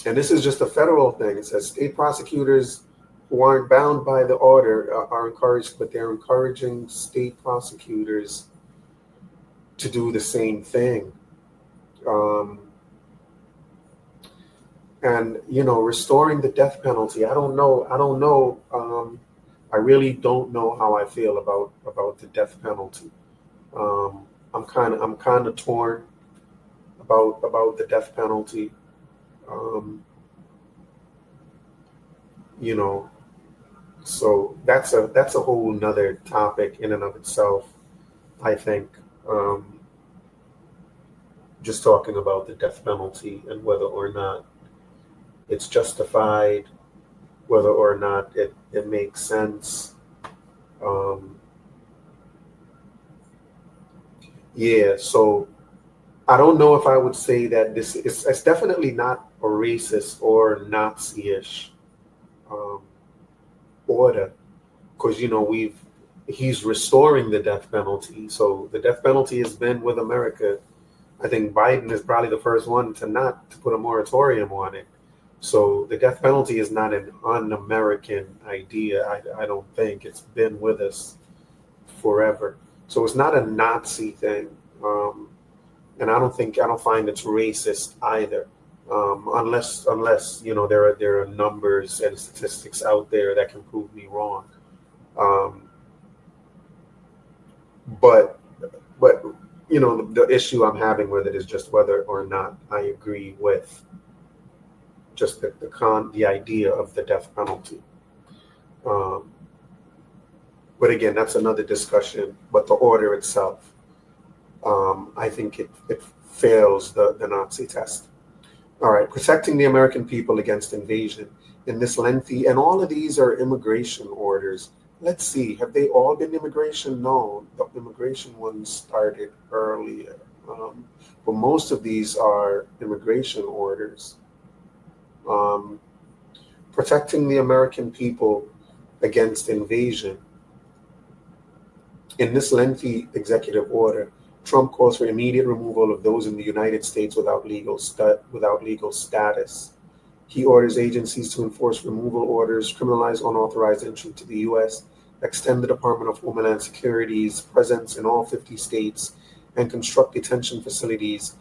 and this is just a federal thing. It says state prosecutors who aren't bound by the order are encouraged, but they're encouraging state prosecutors to do the same thing. Um, and restoring the death penalty. I don't know. I don't know. I really don't know how I feel about the death penalty. I'm kind of torn about the death penalty. Um, you know, so that's a whole nother topic in and of itself. I think just talking about the death penalty and whether or not it's justified, whether or not it makes sense. Um, yeah, so I don't know if I would say that this is it's definitely not a racist or Nazi-ish um, order, because we've he's restoring the death penalty. So the death penalty has been with America. I think Biden is probably the first one to put a moratorium on it. So the death penalty is not an un-American idea. I don't think it's been with us forever. So it's not a Nazi thing, and I don't find it's racist either, unless there are numbers and statistics out there that can prove me wrong. Um, but but the issue I'm having with it is just whether or not I agree with just the idea of the death penalty. Um, but again, that's another discussion. But the order itself, I think it fails the Nazi test. All right, protecting the American people against invasion in this lengthy, and all of these are immigration orders. Let's see, have they all been immigration? No, the immigration ones started earlier. But most of these are immigration orders. Um, protecting the American people against invasion. In this lengthy executive order, Trump calls for immediate removal of those in the United States without legal status. He orders agencies to enforce removal orders, criminalize unauthorized entry to the U.S., extend the Department of Homeland Security's presence in all 50 states, and construct detention facilities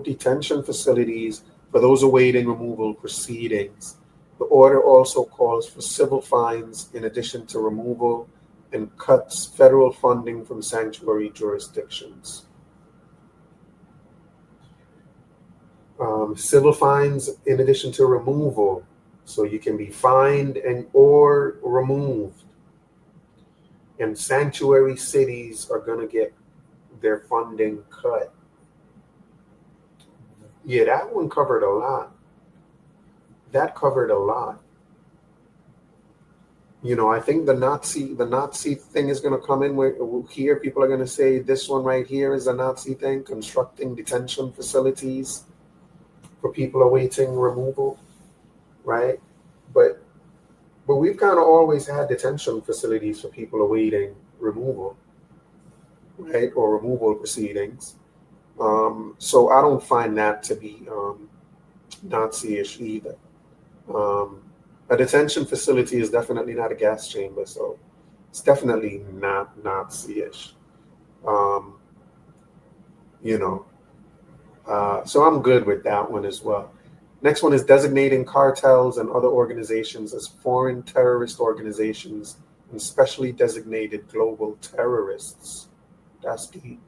detention facilities for those awaiting removal proceedings. The order also calls for civil fines in addition to removal and cuts federal funding from sanctuary jurisdictions. Civil fines in addition to removal, so you can be fined and or removed. And sanctuary cities are going to get their funding cut. Yeah, that one covered a lot. That covered a lot. I think the Nazi thing is going to come in where here people are going to say this one right here is a Nazi thing, constructing detention facilities for people awaiting removal, right? But we've kind of always had detention facilities for people awaiting removal, right, or removal proceedings. So I don't find that to be Nazi-ish either. Um, a detention facility is definitely not a gas chamber, so it's definitely not Nazi-ish. Um, you know, So I'm good with that one as well. Next one is designating cartels and other organizations as foreign terrorist organizations and specially designated global terrorists. That's deep.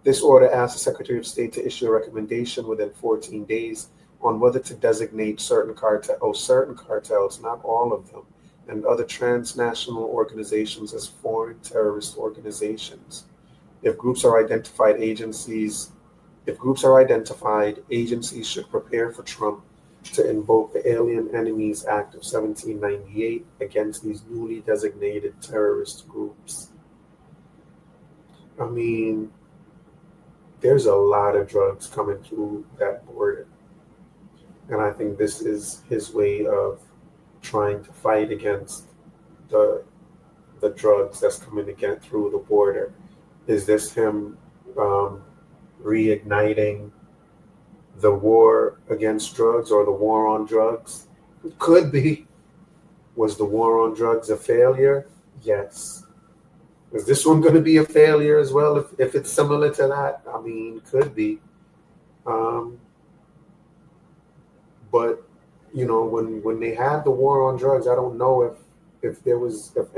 This order asks the Secretary of State to issue a recommendation within 14 days on whether to designate certain cartels, not all of them, and other transnational organizations as foreign terrorist organizations. If groups are identified, agencies if groups are identified, agencies should prepare for Trump to invoke the Alien Enemies Act of 1798 against these newly designated terrorist groups. I mean, there's a lot of drugs coming through that border. And I think this is his way of trying to fight against the the drugs that's coming again through the border. Is this him reigniting the war against drugs or the war on drugs? It could be. Was the war on drugs a failure? Yes. Is this one going to be a failure as well if it's similar to that? I mean, could be. Um, but when they had the war on drugs, I don't know if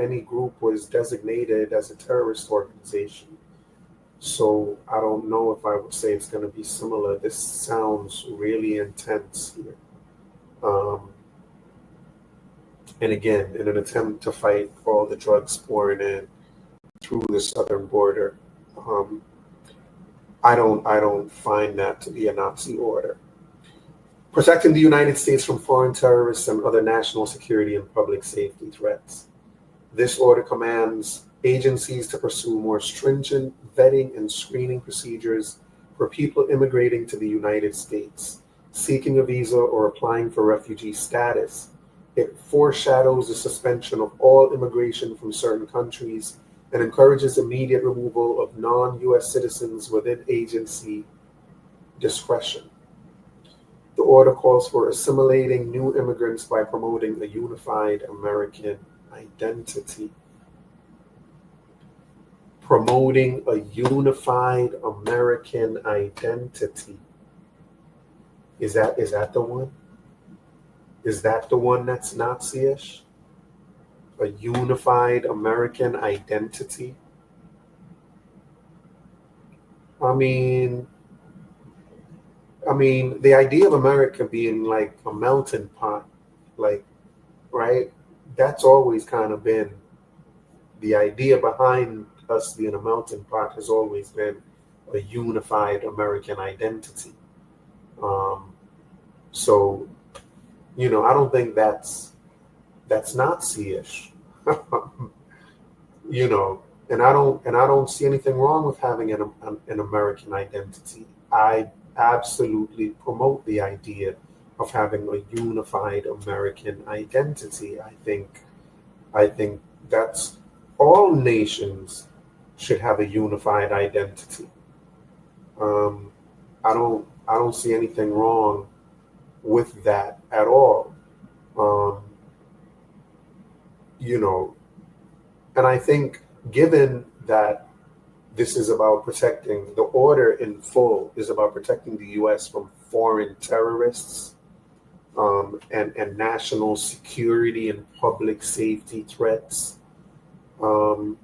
any group was designated as a terrorist organization. So I don't know if I would say it's going to be similar. This sounds really intense here. Um, and again, in an attempt to fight all the drugs pouring in through the southern border, um, I don't find that to be a Nazi order. Protecting the United States from foreign terrorists and other national security and public safety threats. This order commands agencies to pursue more stringent vetting and screening procedures for people immigrating to the United States, seeking a visa or applying for refugee status. It foreshadows the suspension of all immigration from certain countries and encourages immediate removal of non-US citizens within agency discretion. The order calls for assimilating new immigrants by promoting a unified American identity. Promoting a unified American identity. Is that the one? Is that the one that's Nazi-ish? A unified American identity? I mean, the idea of America being like a melting pot, like, right? That's always kind of been the idea behind us being a melting pot has always been a unified American identity. Um, so, I don't think that's Nazi-ish. And I don't see anything wrong with having an American identity. I absolutely promote the idea of having a unified American identity. I think that's all nations should have a unified identity. Um, I don't see anything wrong with that at all. Um, you know, and I think given that this is about protecting the order in full is about protecting the U.S. from foreign terrorists and national security and public safety threats. Um,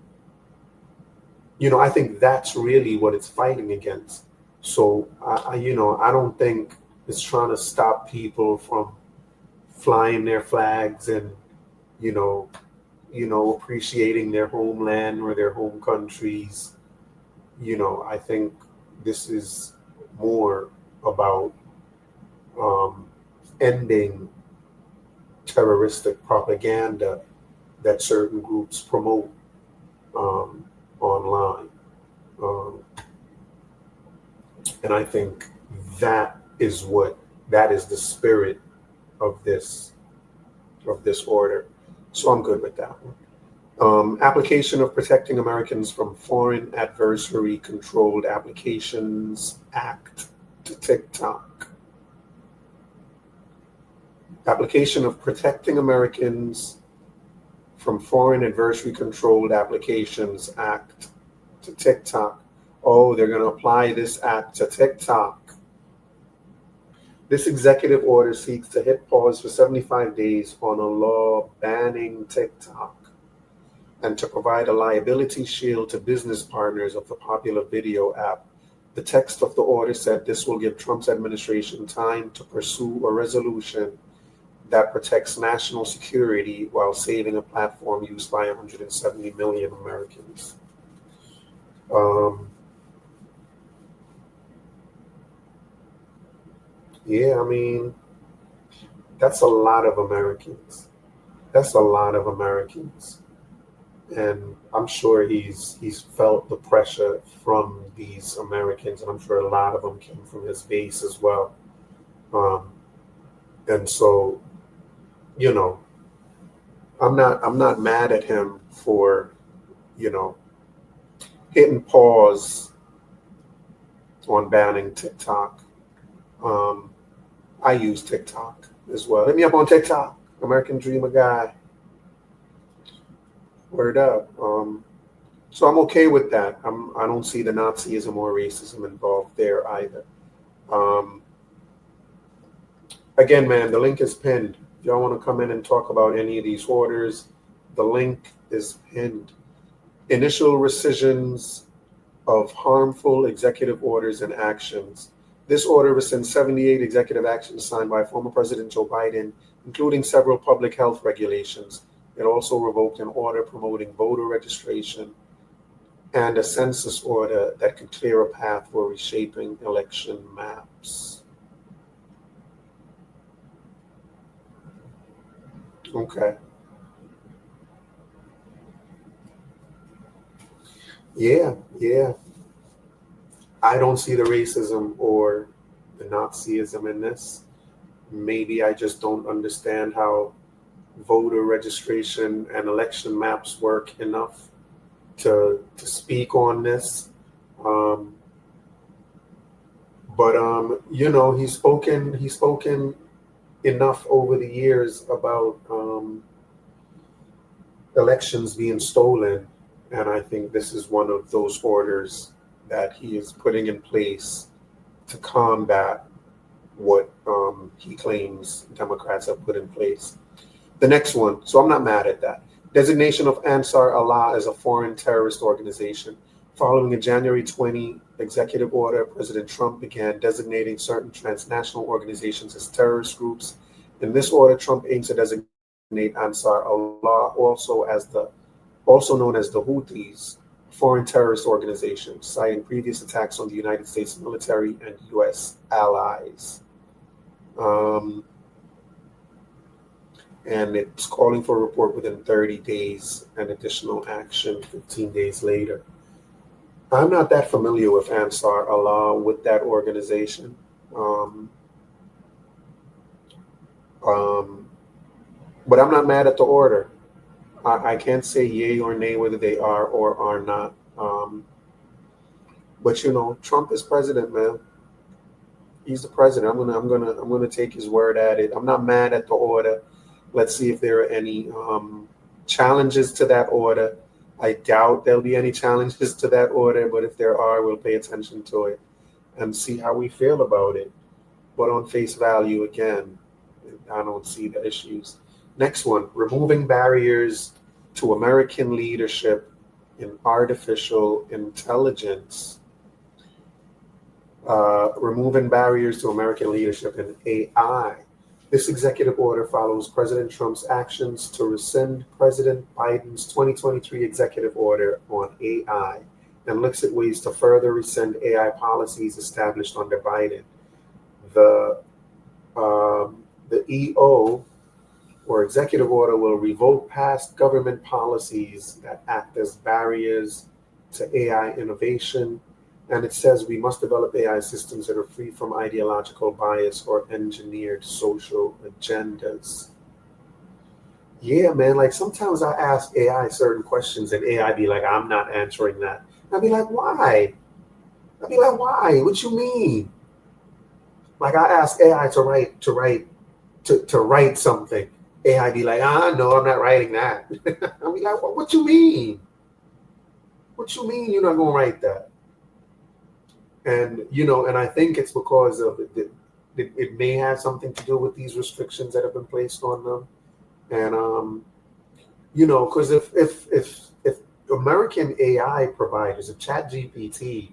I think that's really what it's fighting against. So I don't think it's trying to stop people from flying their flags and you know, appreciating their homeland or their home countries. I think this is more about ending terroristic propaganda that certain groups promote online. Um, and I think that is the spirit of this order. So I'm good with that one. Application of Protecting Americans from Foreign Adversary Controlled Applications Act to TikTok. Application of Protecting Americans from Foreign Adversary Controlled Applications Act to TikTok. Oh, they're going to apply this act to TikTok. This executive order seeks to hit pause for 75 days on a law banning TikTok and to provide a liability shield to business partners of the popular video app. The text of the order said this will give Trump's administration time to pursue a resolution that protects national security while saving a platform used by 170 million Americans. Yeah, I mean, that's a lot of Americans. That's a lot of Americans. And I'm sure he's felt the pressure from these Americans, and I'm sure a lot of them came from his base as well. Um, and so, you know, I'm not mad at him for, you know, hitting pause on banning TikTok. Um, I use TikTok as well. Hit me up on TikTok, American Dreamer guy. Word up. So I'm okay with that. I don't see the Nazism or racism involved there either. Um, Again, man, the link is pinned. If y'all want to come in and talk about any of these orders, the link is pinned. Initial rescissions of harmful executive orders and actions. This order rescinds 78 executive actions signed by former President Joe Biden, including several public health regulations. It also revoked an order promoting voter registration and a census order that could clear a path for reshaping election maps. Okay. Yeah, yeah. I don't see the racism or the Nazism in this. Maybe I just don't understand how voter registration and election maps work enough to speak on this. Um, but you know, he's spoken enough over the years about elections being stolen, and I think this is one of those orders that he is putting in place to combat what he claims Democrats have put in place. The next one, so I'm not mad at that. Designation of Ansar Allah as a foreign terrorist organization. Following a January 20 executive order, President Trump began designating certain transnational organizations as terrorist groups. In this order, Trump aims to designate Ansar Allah also known as the Houthis, foreign terrorist organization, citing previous attacks on the United States military and U.S. allies. Um, and it's calling for a report within 30 days and additional action 15 days later. I'm not that familiar with Ansar Allah, with that organization. Um, um, but I'm not mad at the order. I can't say yay or nay whether they are or are not. But you know, Trump is president, man. He's the president. I'm gonna take his word at it. I'm not mad at the order. Let's see if there are any challenges to that order. I doubt there'll be any challenges to that order, but if there are, we'll pay attention to it and see how we feel about it. But on face value, again, I don't see the issues. Next one, removing barriers to American leadership in artificial intelligence. Removing barriers to American leadership in AI. This executive order follows President Trump's actions to rescind President Biden's 2023 executive order on AI and looks at ways to further rescind AI policies established under Biden. The the EO or executive order will revoke past government policies that act as barriers to AI innovation. And it says we must develop AI systems that are free from ideological bias or engineered social agendas. Yeah, man, like sometimes I ask AI certain questions and AI be like, I'm not answering that. I'd be like, why? I'd be like, why? What you mean? Like I ask AI to write something. AI be like, no, I'm not writing that. I'll be like, what you mean? What you mean you're not gonna write that? And you know, and I think it's because of it may have something to do with these restrictions that have been placed on them. And because if American AI providers, if ChatGPT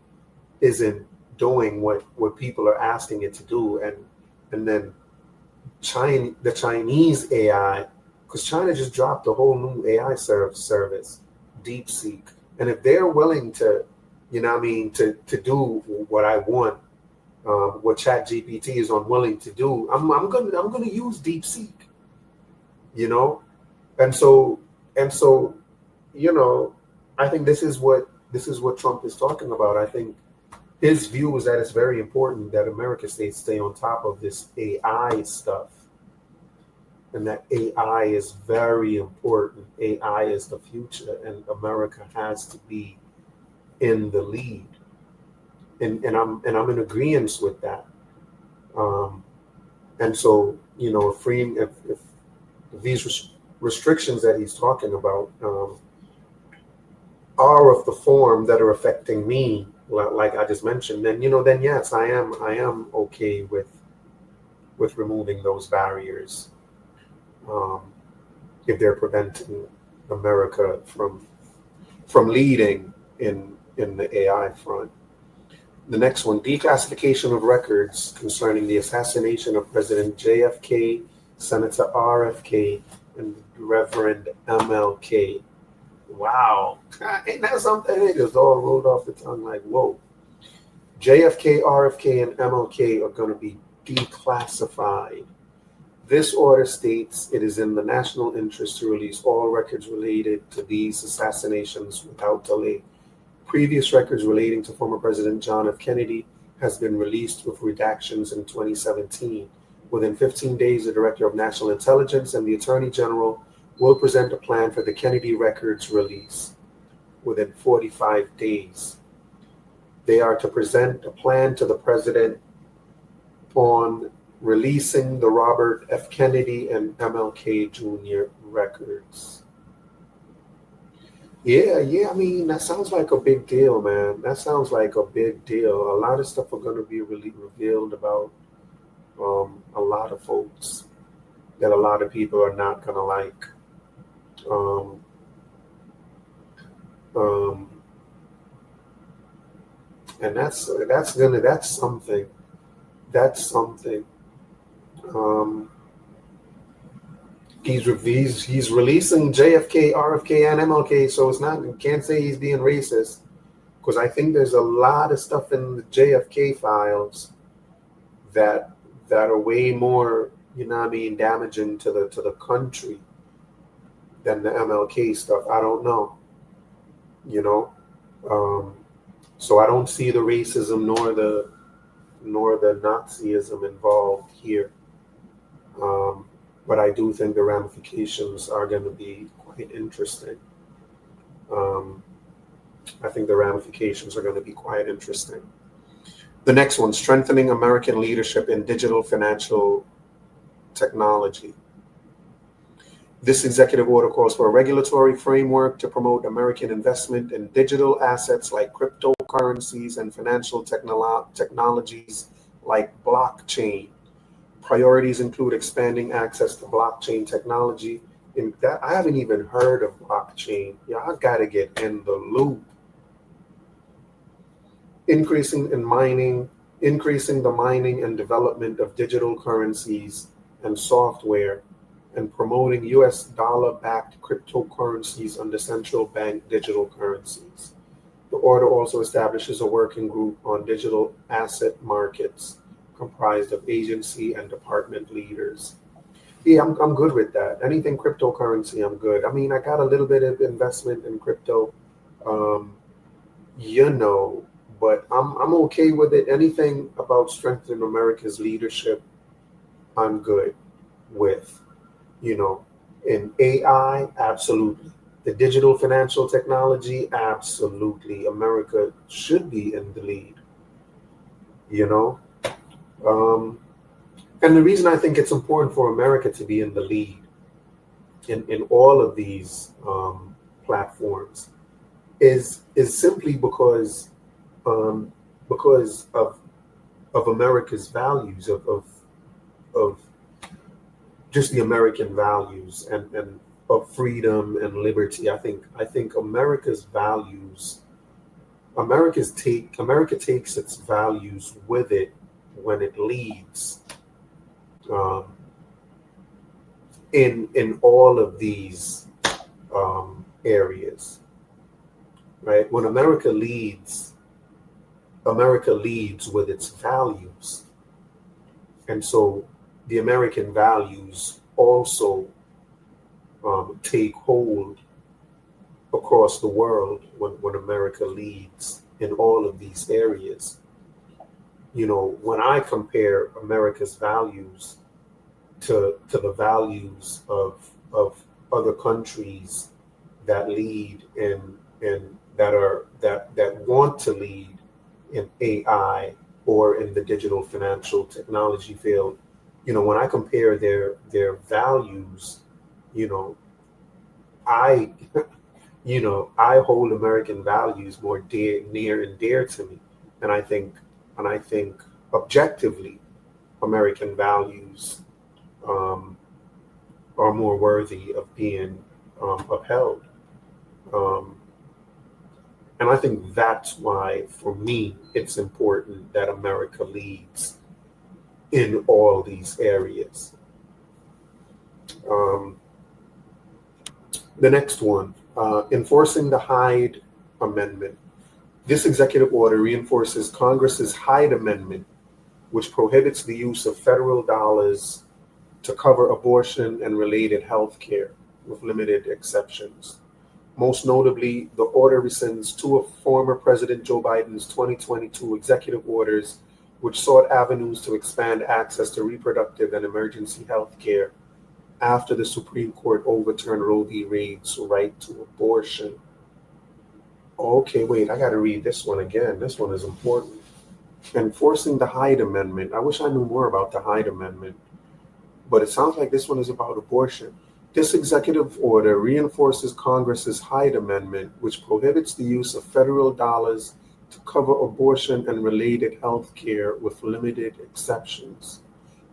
isn't doing what people are asking it to do, and then the Chinese AI, because China just dropped a whole new AI service, DeepSeek, and if they're willing to, to do what I want, what ChatGPT is unwilling to do, I'm gonna use DeepSeek, you know, and so and so, you know, I think this is what Trump is talking about. I think his view is that it's very important that America stay on top of this AI stuff, and that AI is very important. AI is the future, and America has to be in the lead. And I'm in agreement with that. Um, and so, if these restrictions that he's talking about are of the form that are affecting me, like I just mentioned, then yes, I am okay with removing those barriers, um, if they're preventing America from leading in the AI front. The next one, declassification of records concerning the assassination of President JFK, Senator RFK, and Reverend MLK. Wow. Ain't that something? It just all rolled off the tongue like, whoa. JFK, RFK, and MLK are going to be declassified. This order states it is in the national interest to release all records related to these assassinations without delay. Previous records relating to former President John F. Kennedy has been released with redactions in 2017. Within 15 days, the Director of National Intelligence and the Attorney General will present a plan for the Kennedy records release. Within 45 days, they are to present a plan to the President on releasing the Robert F. Kennedy and MLK Jr. records. Yeah, I mean, that sounds like a big deal, man. That sounds like a big deal. A lot of stuff are going to be really revealed about a lot of folks that a lot of people are not going to like. Um, um, and that's something. That's something. Um, he's releasing JFK, RFK, and MLK, so it's not, you can't say he's being racist, because I think there's a lot of stuff in the JFK files that are way more, damaging to the country than the MLK stuff. I don't know, you know. So I don't see the racism nor the Nazism involved here. But I do think the ramifications are going to be quite interesting. I think the ramifications are going to be quite interesting. The next one, strengthening American leadership in digital financial technology. This executive order calls for a regulatory framework to promote American investment in digital assets like cryptocurrencies and financial technologies like blockchain. Priorities include expanding access to blockchain technology. In that, I haven't even heard of blockchain. Y'all got to get in the loop. Increasing the mining and development of digital currencies and software, and promoting US dollar-backed cryptocurrencies under central bank digital currencies. The order also establishes a working group on digital asset markets comprised of agency and department leaders. Yeah, I'm good with that. Anything cryptocurrency, I'm good. I mean, I got a little bit of investment in crypto, um, but I'm okay with it. Anything about strengthening America's leadership, I'm good with. In AI, absolutely. The digital financial technology, absolutely. America should be in the lead, you know? And the reason I think it's important for America to be in the lead in all of these platforms is simply because of of America's values, of just the American values and of freedom and liberty. I think America's values, America takes its values with it when it leads, um, in all of these areas, right? When America leads with its values, and so the American values also take hold across the world when America leads in all of these areas. When I compare America's values to the values of other countries that lead in that want to lead in AI or in the digital financial technology field, when I compare their values, you know, I I hold American values more near and dear to me, and I think objectively, American values um, are more worthy of being upheld. Um, and I think that's why, for me, it's important that America leads in all these areas. Um, the next one, enforcing the Hyde Amendment. This executive order reinforces Congress's Hyde Amendment, which prohibits the use of federal dollars to cover abortion and related health care, with limited exceptions. Most notably, the order rescinds two of former President Joe Biden's 2022 executive orders, which sought avenues to expand access to reproductive and emergency health care after the Supreme Court overturned Roe v. Wade's right to abortion. Okay, wait, I got to read this one again. This one is important. Enforcing the Hyde Amendment. I wish I knew more about the Hyde Amendment, but it sounds like this one is about abortion. This executive order reinforces Congress's Hyde Amendment, which prohibits the use of federal dollars to cover abortion and related health care with limited exceptions.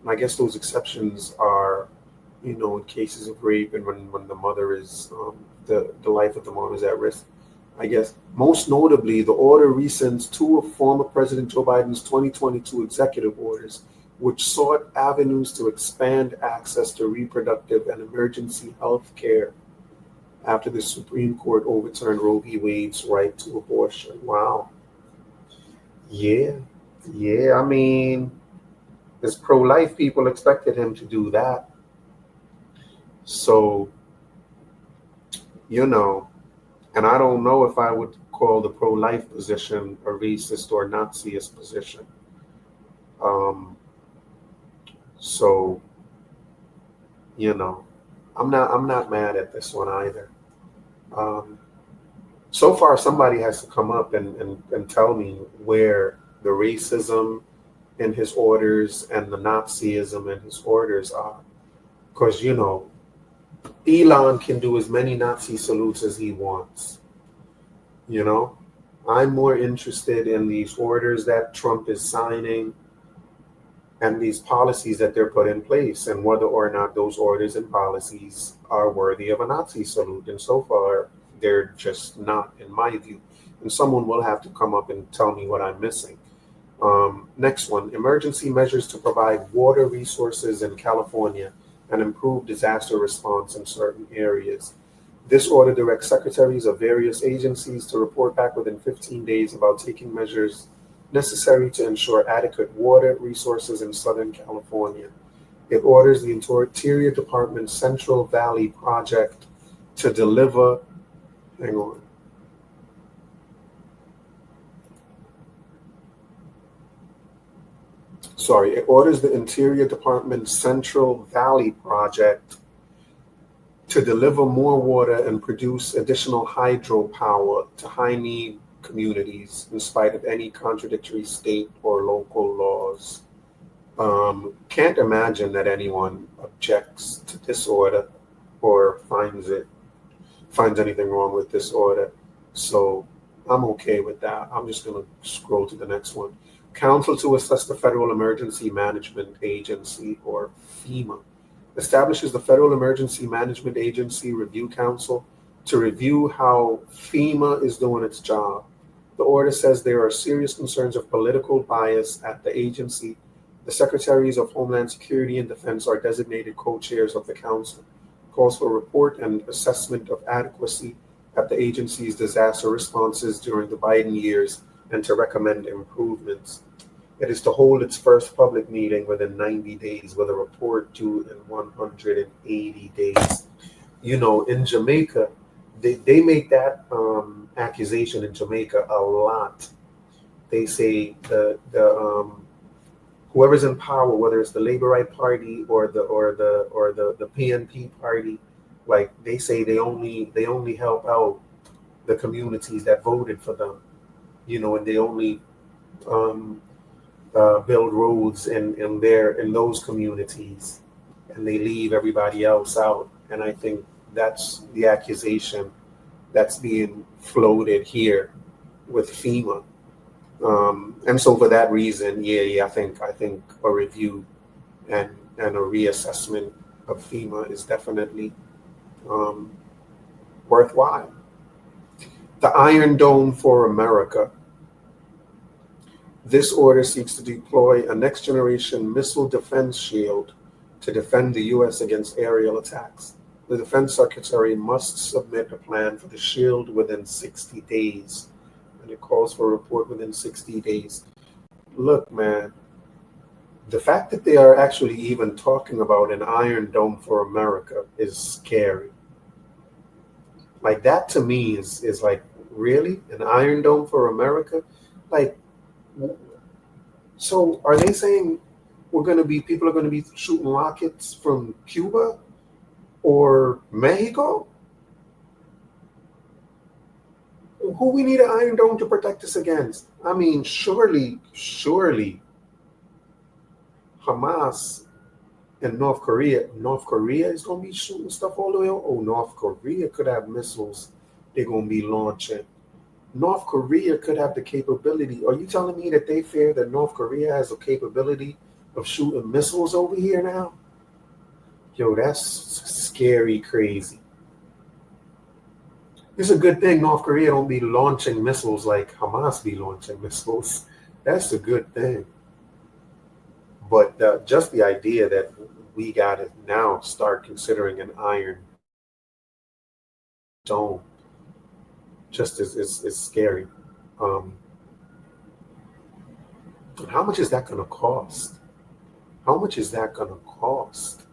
And I guess those exceptions are, in cases of rape and when the mother is, the life of the mom is at risk. I guess most notably, the order rescinds two of former President Joe Biden's 2022 executive orders, which sought avenues to expand access to reproductive and emergency health care after the Supreme Court overturned Roe v. Wade's right to abortion. Wow. Yeah. Yeah. I mean, as pro life people expected him to do that. So, and I don't know if I would call the pro life position a racist or Naziist position. Um, So, I'm not mad at this one either. Um, so far, somebody has to come up and tell me where the racism in his orders and the Nazism in his orders are. Because, Elon can do as many Nazi salutes as he wants. You know, I'm more interested in these orders that Trump is signing and these policies that they're put in place, and whether or not those orders and policies are worthy of a Nazi salute. And so far, they're just not, in my view. And someone will have to come up and tell me what I'm missing. Next one, emergency measures to provide water resources in California and improve disaster response in certain areas. This order directs secretaries of various agencies to report back within 15 days about taking measures necessary to ensure adequate water resources in Southern California. It orders the Interior Department's Central Valley Project to deliver, hang on. Sorry, it orders the Interior Department's Central Valley Project to deliver more water and produce additional hydropower to high-need communities in spite of any contradictory state or local laws. Can't imagine that anyone objects to this order or finds anything wrong with this order. So I'm okay with that. I'm just going to scroll to the next one. Council to assess the Federal Emergency Management Agency, or FEMA, establishes the Federal Emergency Management Agency Review Council to review how FEMA is doing its job. The order says there are serious concerns of political bias at the agency. The Secretaries of Homeland Security and Defense are designated co-chairs of the council. Calls for report and assessment of adequacy at the agency's disaster responses during the Biden years and to recommend improvements. It is to hold its first public meeting within 90 days with a report due in 180 days. You know, in Jamaica, they make that accusation in Jamaica a lot. They say the whoever's in power, whether it's the Labourite Party or the PNP party, like they say they only help out the communities that voted for them, you know, and they only build roads in those communities, and they leave everybody else out. And I think that's the accusation that's being floated here with FEMA. And so for that reason, I think a review and a reassessment of FEMA is definitely worthwhile. The Iron Dome for America. This order seeks to deploy a next generation missile defense shield to defend the U.S. against aerial attacks. The Defense Secretary must submit a plan for the shield within 60 days. And it calls for a report within 60 days. Look, man, the fact that they are actually even talking about an Iron Dome for America is scary. Like, that to me is like, really? An Iron Dome for America? Like, so are they saying people are going to be shooting rockets from Cuba or Mexico? Who we need an Iron Dome to protect us against? I mean, surely Hamas and North Korea is going to be shooting stuff all the way. Oh, North Korea could have missiles they're going to be launching. North Korea could have the capability. Are you telling me that they fear that North Korea has the capability of shooting missiles over here now? Yo, that's scary crazy. It's a good thing North Korea don't be launching missiles like Hamas be launching missiles. That's a good thing. But just the idea that we got to now start considering an Iron Dome just is scary. And how much is that going to cost? How much is that going to cost?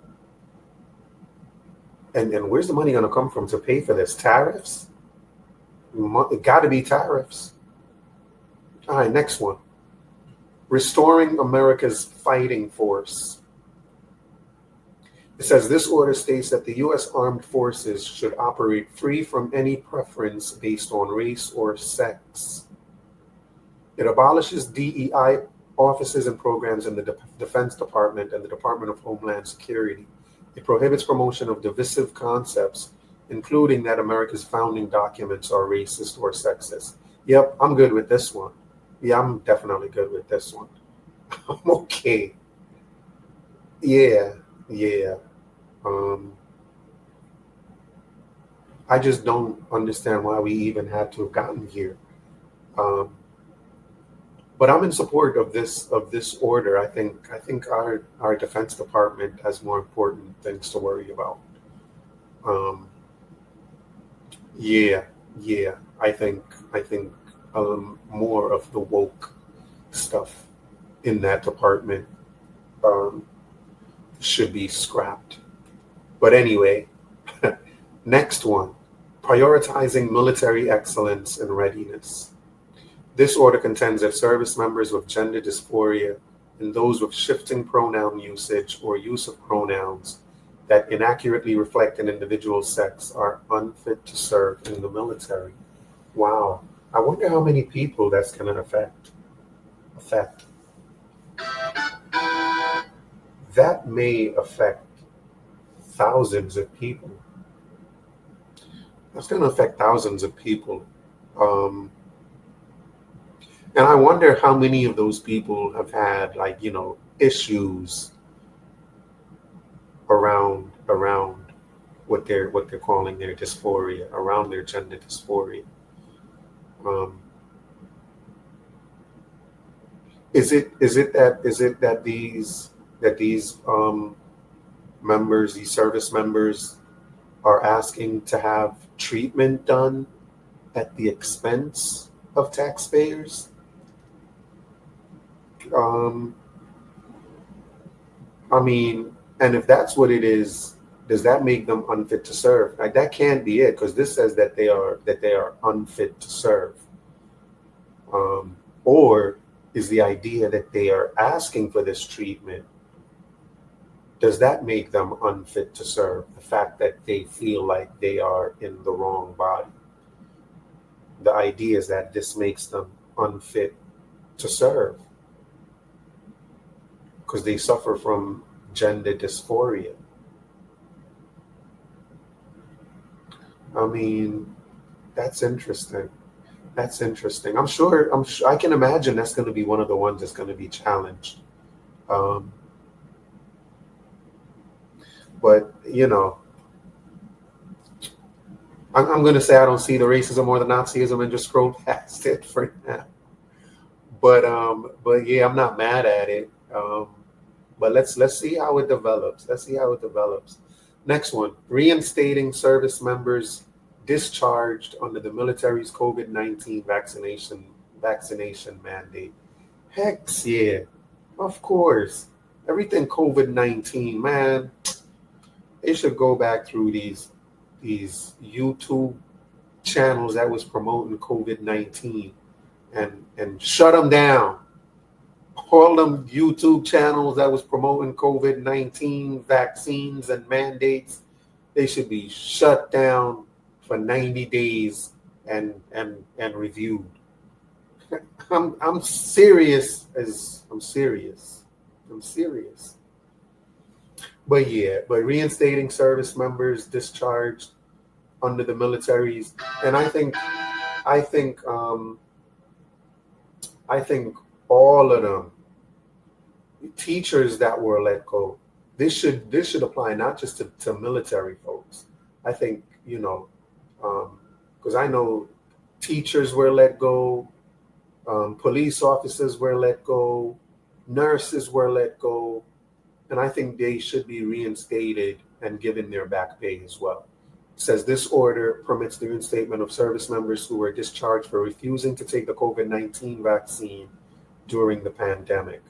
And where's the money going to come from to pay for this? Tariffs? It got to be tariffs. All right, next one. Restoring America's fighting force. It says this order states that the U.S. Armed Forces should operate free from any preference based on race or sex. It abolishes DEI offices and programs in the Defense Department and the Department of Homeland Security. It prohibits promotion of divisive concepts, including that America's founding documents are racist or sexist. Yep, I'm good with this one. Yeah, I'm definitely good with this one. I'm okay. Yeah. I just don't understand why we even had to have gotten here. But I'm in support of this order. I think our Defense Department has more important things to worry about. I think more of the woke stuff in that department should be scrapped. But anyway, next one, prioritizing military excellence and readiness. This order contends that service members with gender dysphoria and those with shifting pronoun usage or use of pronouns that inaccurately reflect an individual's sex are unfit to serve in the military. Wow. I wonder how many people that's going to affect. That may affect thousands of people. That's going to affect thousands of people. And I wonder how many of those people have had, like, issues around what they're calling their dysphoria, around their gender dysphoria. Um, is it that these members, these service members, are asking to have treatment done at the expense of taxpayers? Um, I mean, and if that's what it is, does that make them unfit to serve? Like, that can't be it, because this says that they are unfit to serve. Or is the idea that they are asking for this treatment, does that make them unfit to serve? The fact that they feel like they are in the wrong body. The idea is that this makes them unfit to serve because they suffer from gender dysphoria. I mean, that's interesting. That's interesting. I'm sure I can imagine that's going to be one of the ones that's going to be challenged. Um, but I'm going to say I don't see the racism or the Nazism and just scroll past it for now. But yeah, I'm not mad at it. But let's see how it develops. Let's see how it develops. Next one: reinstating service members discharged under the military's COVID-19 vaccination mandate. Heck yeah, of course. Everything COVID-19, man. They should go back through these YouTube channels that was promoting COVID-19 and shut them down. All them YouTube channels that was promoting COVID-19 vaccines and mandates, they should be shut down for 90 days and reviewed. I'm serious as I'm serious. I'm serious. But yeah, but reinstating service members discharged under the militaries, and I think all of them teachers that were let go. This should apply not just to military folks. I think because I know teachers were let go, police officers were let go, nurses were let go, and I think they should be reinstated and given their back pay as well. It says this order permits the reinstatement of service members who were discharged for refusing to take the COVID-19 vaccine during the pandemic.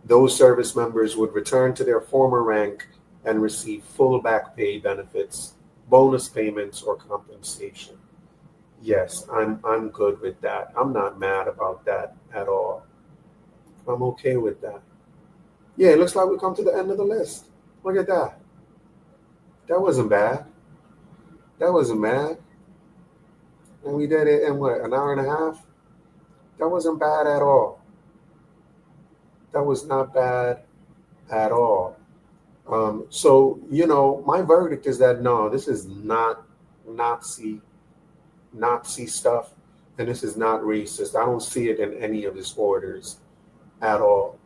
Those service members would return to their former rank and receive full back pay benefits, bonus payments, or compensation. Yes, I'm good with that. I'm not mad about that at all. I'm okay with that. Yeah, it looks like we come to the end of the list. Look at that. That wasn't bad. That wasn't bad. And we did it in what, an hour and a half? That wasn't bad at all. That was not bad at all. So my verdict is that no, this is not Nazi stuff, and this is not racist. I don't see it in any of his orders at all.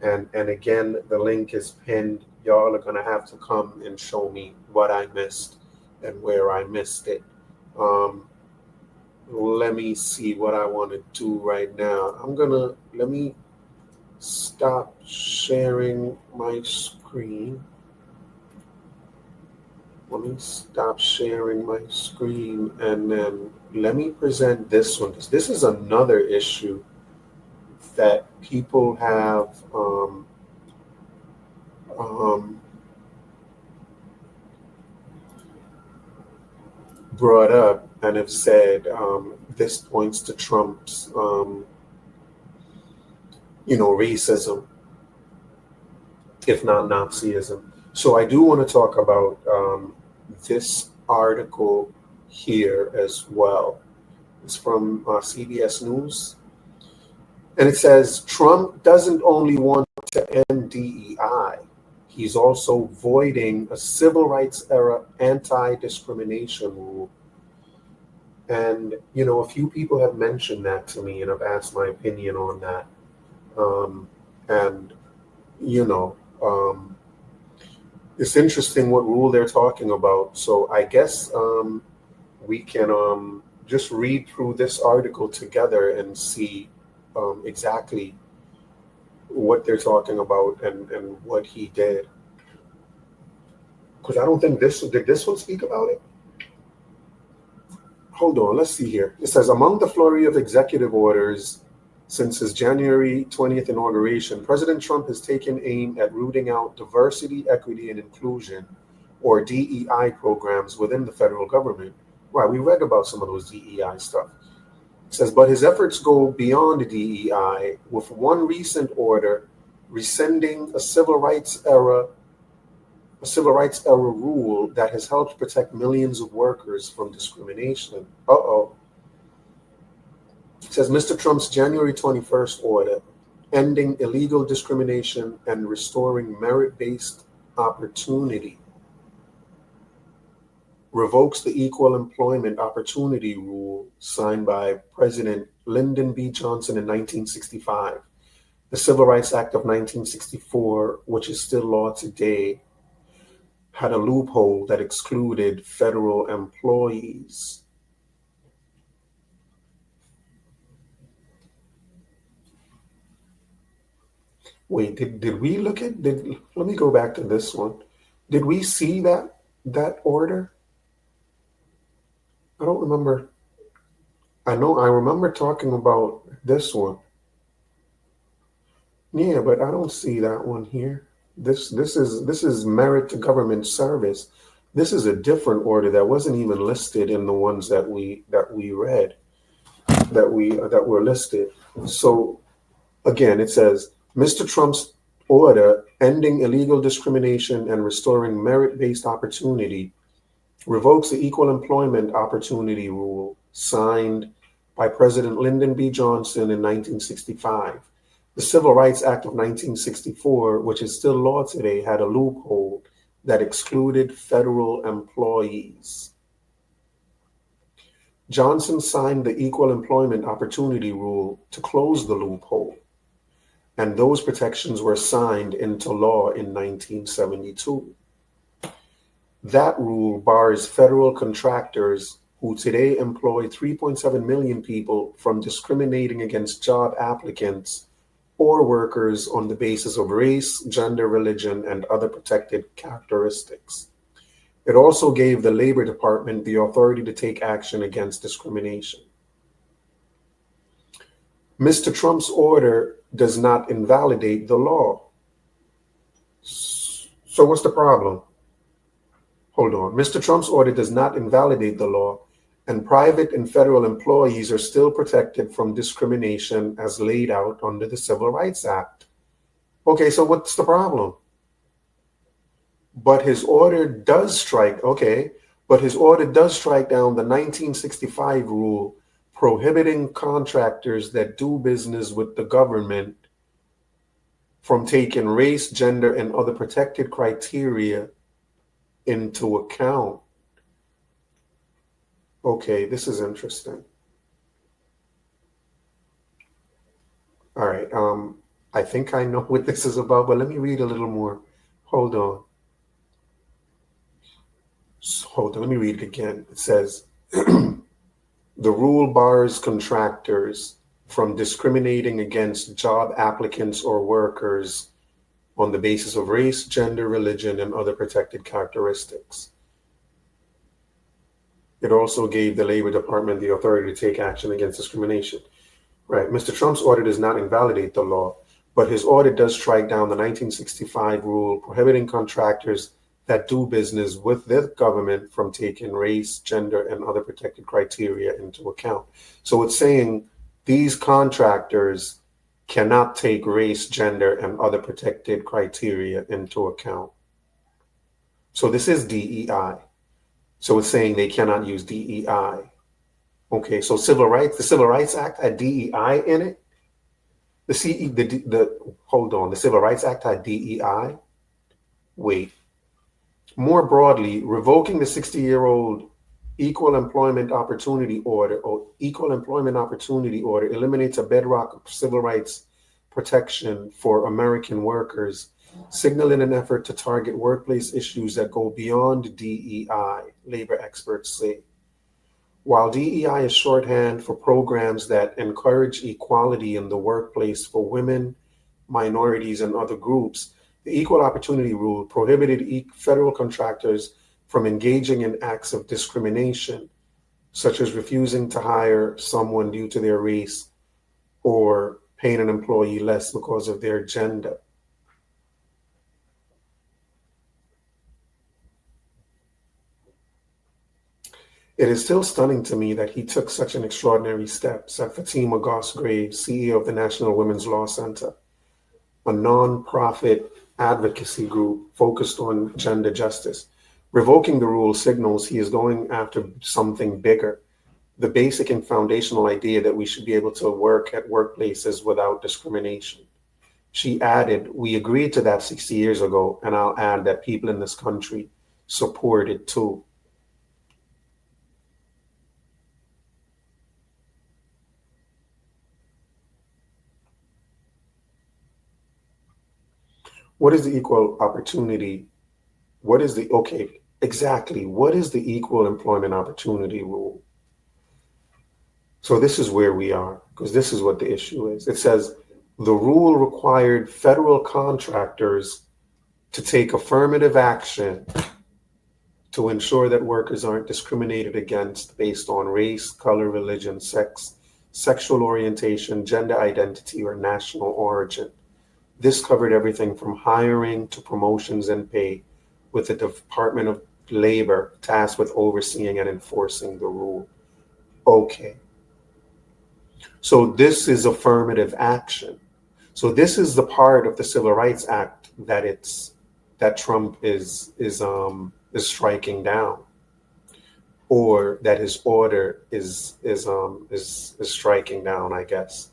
And again, the link is pinned. Y'all are gonna have to come and show me what I missed and where I missed it. Let me see what I want to do right now. Let me stop sharing my screen. Let me stop sharing my screen and then let me present this one. This is another issue that people have brought up and have said this points to Trump's racism, if not Nazism. So I do want to talk about this article here as well. It's from CBS News. And it says, Trump doesn't only want to end DEI, he's also voiding a civil rights era anti-discrimination rule. And, a few people have mentioned that to me and I've asked my opinion on that. And, you know, um, it's interesting what rule they're talking about. So I guess we can just read through this article together and see exactly what they're talking about and what he did. Because I don't think did this one speak about it? Hold on, let's see here. It says among the flurry of executive orders since his January 20th inauguration, President Trump has taken aim at rooting out diversity, equity, and inclusion, or DEI programs within the federal government. Right, we read about some of those DEI stuff. It says, but his efforts go beyond DEI, with one recent order rescinding a civil rights era rule that has helped protect millions of workers from discrimination. It says Mr. Trump's January 21st order ending illegal discrimination and restoring merit-based opportunity revokes the Equal Employment Opportunity Rule signed by President Lyndon B. Johnson in 1965. The Civil Rights Act of 1964, which is still law today, had a loophole that excluded federal employees. Wait, did we look at let me go back to this one. Did we see that order? I don't remember. I remember talking about this one. Yeah, but I don't see that one here. This is merit to government service. This is a different order that wasn't even listed in the ones that we read that were listed. So again, it says Mr. Trump's order ending illegal discrimination and restoring merit-based opportunity revokes the Equal Employment Opportunity Rule signed by President Lyndon B. Johnson in 1965. The Civil Rights Act of 1964, which is still law today, had a loophole that excluded federal employees. Johnson signed the Equal Employment Opportunity Rule to close the loophole, and those protections were signed into law in 1972. That rule bars federal contractors who today employ 3.7 million people from discriminating against job applicants or workers on the basis of race, gender, religion, and other protected characteristics. It also gave the Labor Department the authority to take action against discrimination. Mr. Trump's order does not invalidate the law. So what's the problem? Hold on. Mr. Trump's order does not invalidate the law, and private and federal employees are still protected from discrimination as laid out under the Civil Rights Act. Okay, so what's the problem? But his order does strike down the 1965 rule prohibiting contractors that do business with the government from taking race, gender, and other protected criteria into account. Okay, this is interesting. All right, I think I know what this is about, but let me read a little more. Hold on. Let me read it again. It says, the rule bars contractors from discriminating against job applicants or workers on the basis of race, gender, religion, and other protected characteristics. It also gave the Labor Department the authority to take action against discrimination. Right. Mr. Trump's order does not invalidate the law, but his order does strike down the 1965 rule prohibiting contractors that do business with the government from taking race, gender, and other protected criteria into account. So it's saying these contractors cannot take race, gender, and other protected criteria into account. So this is DEI. So it's saying they cannot use DEI. Okay, so the Civil Rights Act had DEI in it. The Civil Rights Act had DEI. Wait. More broadly, revoking the 60-year-old Equal Employment Opportunity Order, or Equal Employment Opportunity Order, eliminates a bedrock of civil rights protection for American workers, signaling an effort to target workplace issues that go beyond DEI, labor experts say. While DEI is shorthand for programs that encourage equality in the workplace for women, minorities, and other groups, the Equal Opportunity Rule prohibited federal contractors from engaging in acts of discrimination, such as refusing to hire someone due to their race or paying an employee less because of their gender. It is still stunning to me that he took such an extraordinary step, said Fatima Goss-Graves, CEO of the National Women's Law Center, a non-profit advocacy group focused on gender justice. Revoking the rule signals he is going after something bigger, the basic and foundational idea that we should be able to work at workplaces without discrimination. She added, "We agreed to that 60 years ago, and I'll add that people in this country support it too." What is the equal opportunity? What is the, okay, exactly, what is the equal employment opportunity rule? So this is where we are, because this is what the issue is. It says the rule required federal contractors to take affirmative action to ensure that workers aren't discriminated against based on race, color, religion, sex, sexual orientation, gender identity, or national origin. This covered everything from hiring to promotions and pay, with the Department of Labor tasked with overseeing and enforcing the rule. Okay, so this is affirmative action. So this is the part of the Civil Rights Act that Trump is striking down, or that his order is striking down, I guess.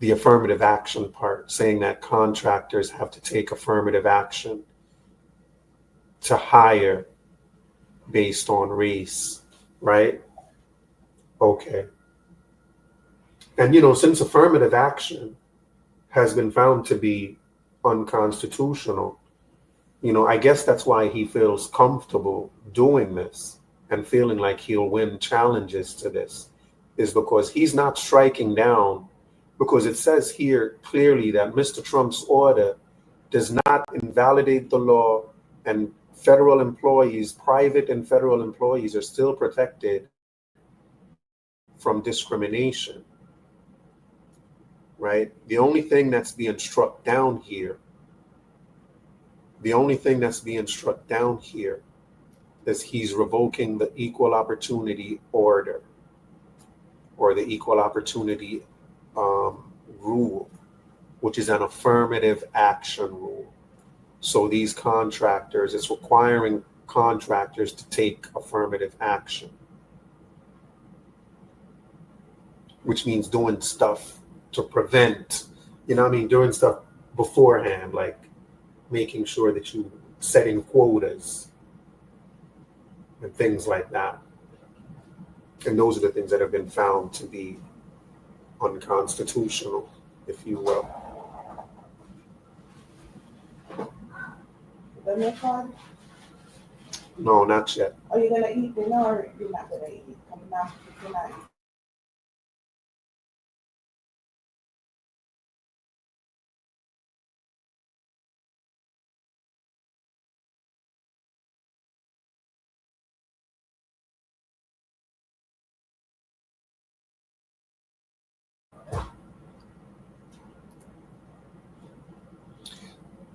The affirmative action part, saying that contractors have to take affirmative action to hire based on race, right? Okay. And since affirmative action has been found to be unconstitutional, I guess that's why he feels comfortable doing this and feeling like he'll win challenges to this, is because he's not striking down, because it says here clearly that Mr. Trump's order does not invalidate the law, and federal employees, private and federal employees, are still protected from discrimination, right? The only thing that's being struck down here is he's revoking the Equal Opportunity Order, or the Equal Opportunity rule, which is an affirmative action rule. So these contractors, it's requiring contractors to take affirmative action, which means doing stuff to prevent, doing stuff beforehand, like making sure that you setting quotas and things like that. And those are the things that have been found to be unconstitutional, if you will. No, not yet. Are you gonna eat dinner or you're not gonna eat? Coming after tonight.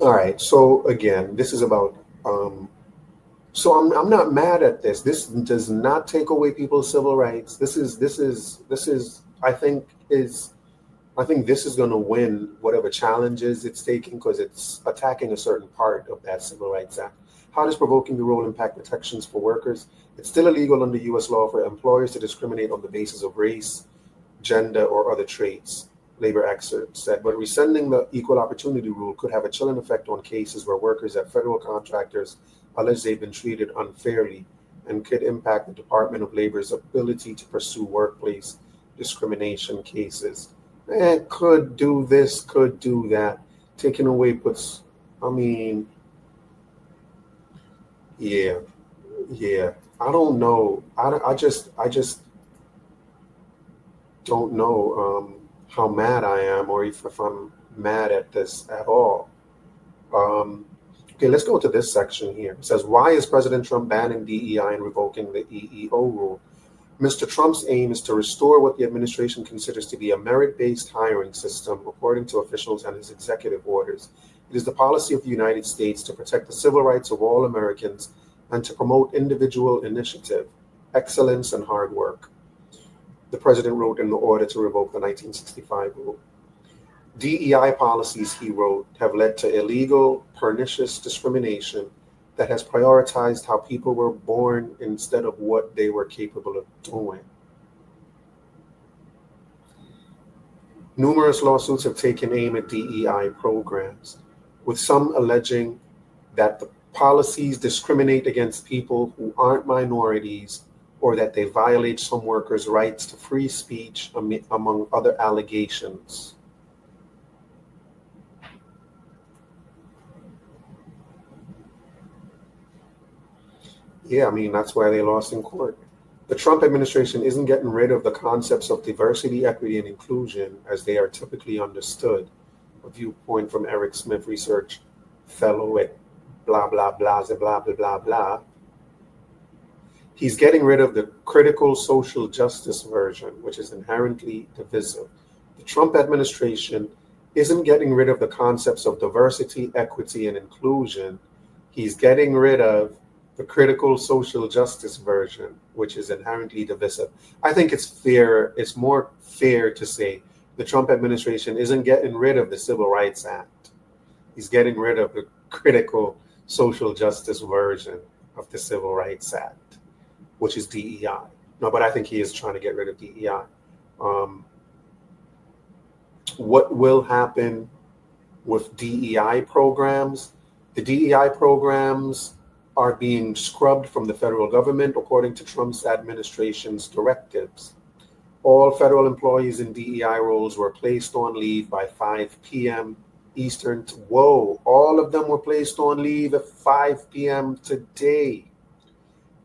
All right. So again, this is about. So I'm not mad at this. This does not take away people's civil rights. This is I think this is going to win whatever challenges it's taking, because it's attacking a certain part of that Civil Rights Act. How does provoking the rule impact protections for workers? It's still illegal under U.S. law for employers to discriminate on the basis of race, gender, or other traits, labor excerpt said, but rescinding the Equal Opportunity Rule could have a chilling effect on cases where workers at federal contractors allege they've been treated unfairly and could impact the Department of Labor's ability to pursue workplace discrimination cases. Could do this, could do that. Taking away puts, I mean, yeah, yeah. I don't know. I just don't know how mad I am, or if I'm mad at this at all. Um, okay, let's go to this section here. It says, why is President Trump banning DEI and revoking the EEO rule? Mr. Trump's aim is to restore what the administration considers to be a merit-based hiring system, according to officials and his executive orders. It is the policy of the United States to protect the civil rights of all Americans and to promote individual initiative, excellence, and hard work, the president wrote in the order to revoke the 1965 rule. DEI policies, he wrote, have led to illegal, pernicious discrimination that has prioritized how people were born instead of what they were capable of doing. Numerous lawsuits have taken aim at DEI programs, with some alleging that the policies discriminate against people who aren't minorities or that they violate some workers' rights to free speech, among other allegations. Yeah, I mean, that's why they lost in court. The Trump administration isn't getting rid of the concepts of diversity, equity, and inclusion as they are typically understood. A viewpoint from Eric Smith, research fellow at blah, blah, blah, blah, blah, blah, blah. He's getting rid of the critical social justice version, which is inherently divisive. The Trump administration isn't getting rid of the concepts of diversity, equity, and inclusion. He's getting rid of the critical social justice version, which is inherently divisive. I think it's fair, it's more fair to say the Trump administration isn't getting rid of the Civil Rights Act. He's getting rid of the critical social justice version of the Civil Rights Act, which is DEI. No, but I think he is trying to get rid of DEI. What will happen with DEI programs? The DEI programs are being scrubbed from the federal government according to Trump's administration's directives. All federal employees in DEI roles were placed on leave by 5 p.m. Eastern. Whoa, all of them were placed on leave at 5 p.m. today.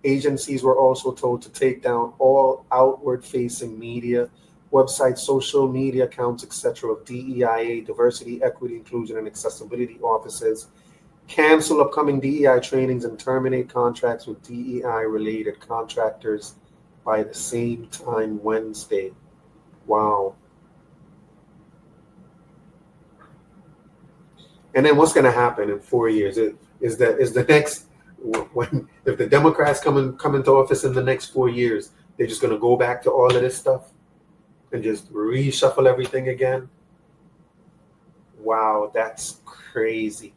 Agencies were also told to take down all outward-facing media, websites, social media accounts, etc. of DEIA, diversity, equity, inclusion, and accessibility offices, cancel upcoming DEI trainings, and terminate contracts with DEI-related contractors by the same time Wednesday. Wow. And then what's going to happen in 4 years? Is the next, when if the Democrats come into office in the next 4 years, they're just going to go back to all of this stuff and just reshuffle everything again? Wow, that's crazy.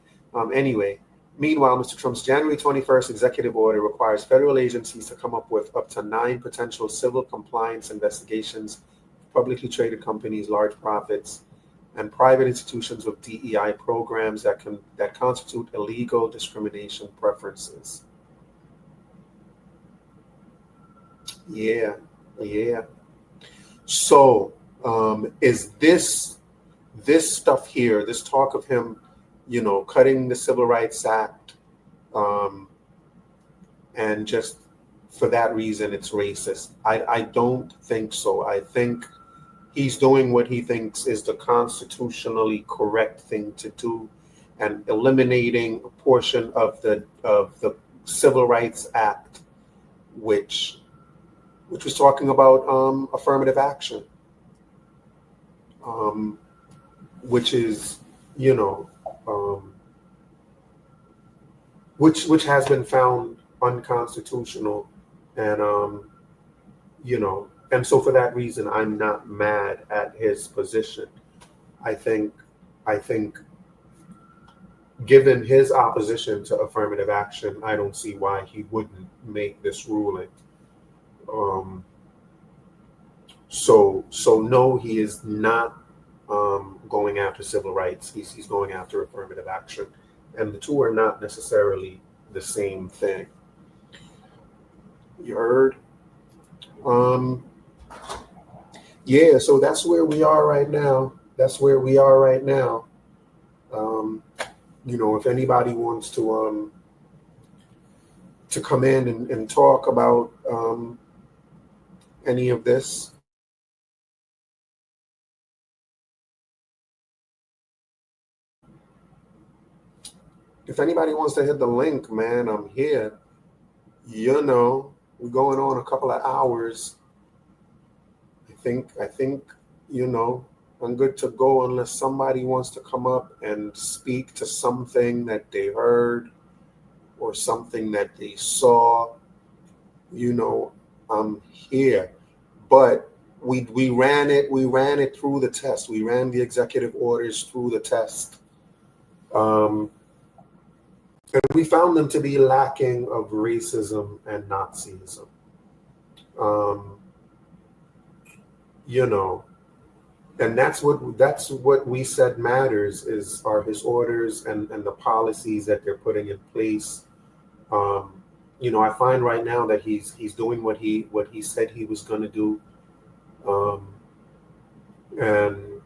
Anyway, meanwhile, Mr. Trump's January 21st executive order requires federal agencies to come up with up to 9 potential civil compliance investigations of publicly traded companies, large profits, and private institutions with DEI programs that constitute illegal discrimination preferences. Yeah. So, is this stuff here, this talk of him, cutting the Civil Rights Act, and just for that reason it's racist? I don't think so. I think he's doing what he thinks is the constitutionally correct thing to do, and eliminating a portion of the Civil Rights Act, which was talking about affirmative action, which is which has been found unconstitutional, and and so for that reason, I'm not mad at his position. I think given his opposition to affirmative action, I don't see why he wouldn't make this ruling. So no, he is not going after civil rights. He's going after affirmative action, and the two are not necessarily the same thing. You heard? Um, yeah, so that's where we are right now. That's where we are right now. Um, if anybody wants to come in and talk about any of this, if anybody wants to hit the link, man, I'm here. We're going on a couple of hours. I think, I'm good to go unless somebody wants to come up and speak to something that they heard or something that they saw. I'm here. But we ran it through the test. We ran the executive orders through the test. And we found them to be lacking of racism and Nazism. And that's what we said matters are his orders and the policies that they're putting in place. I find right now that he's doing what he said he was going to do. And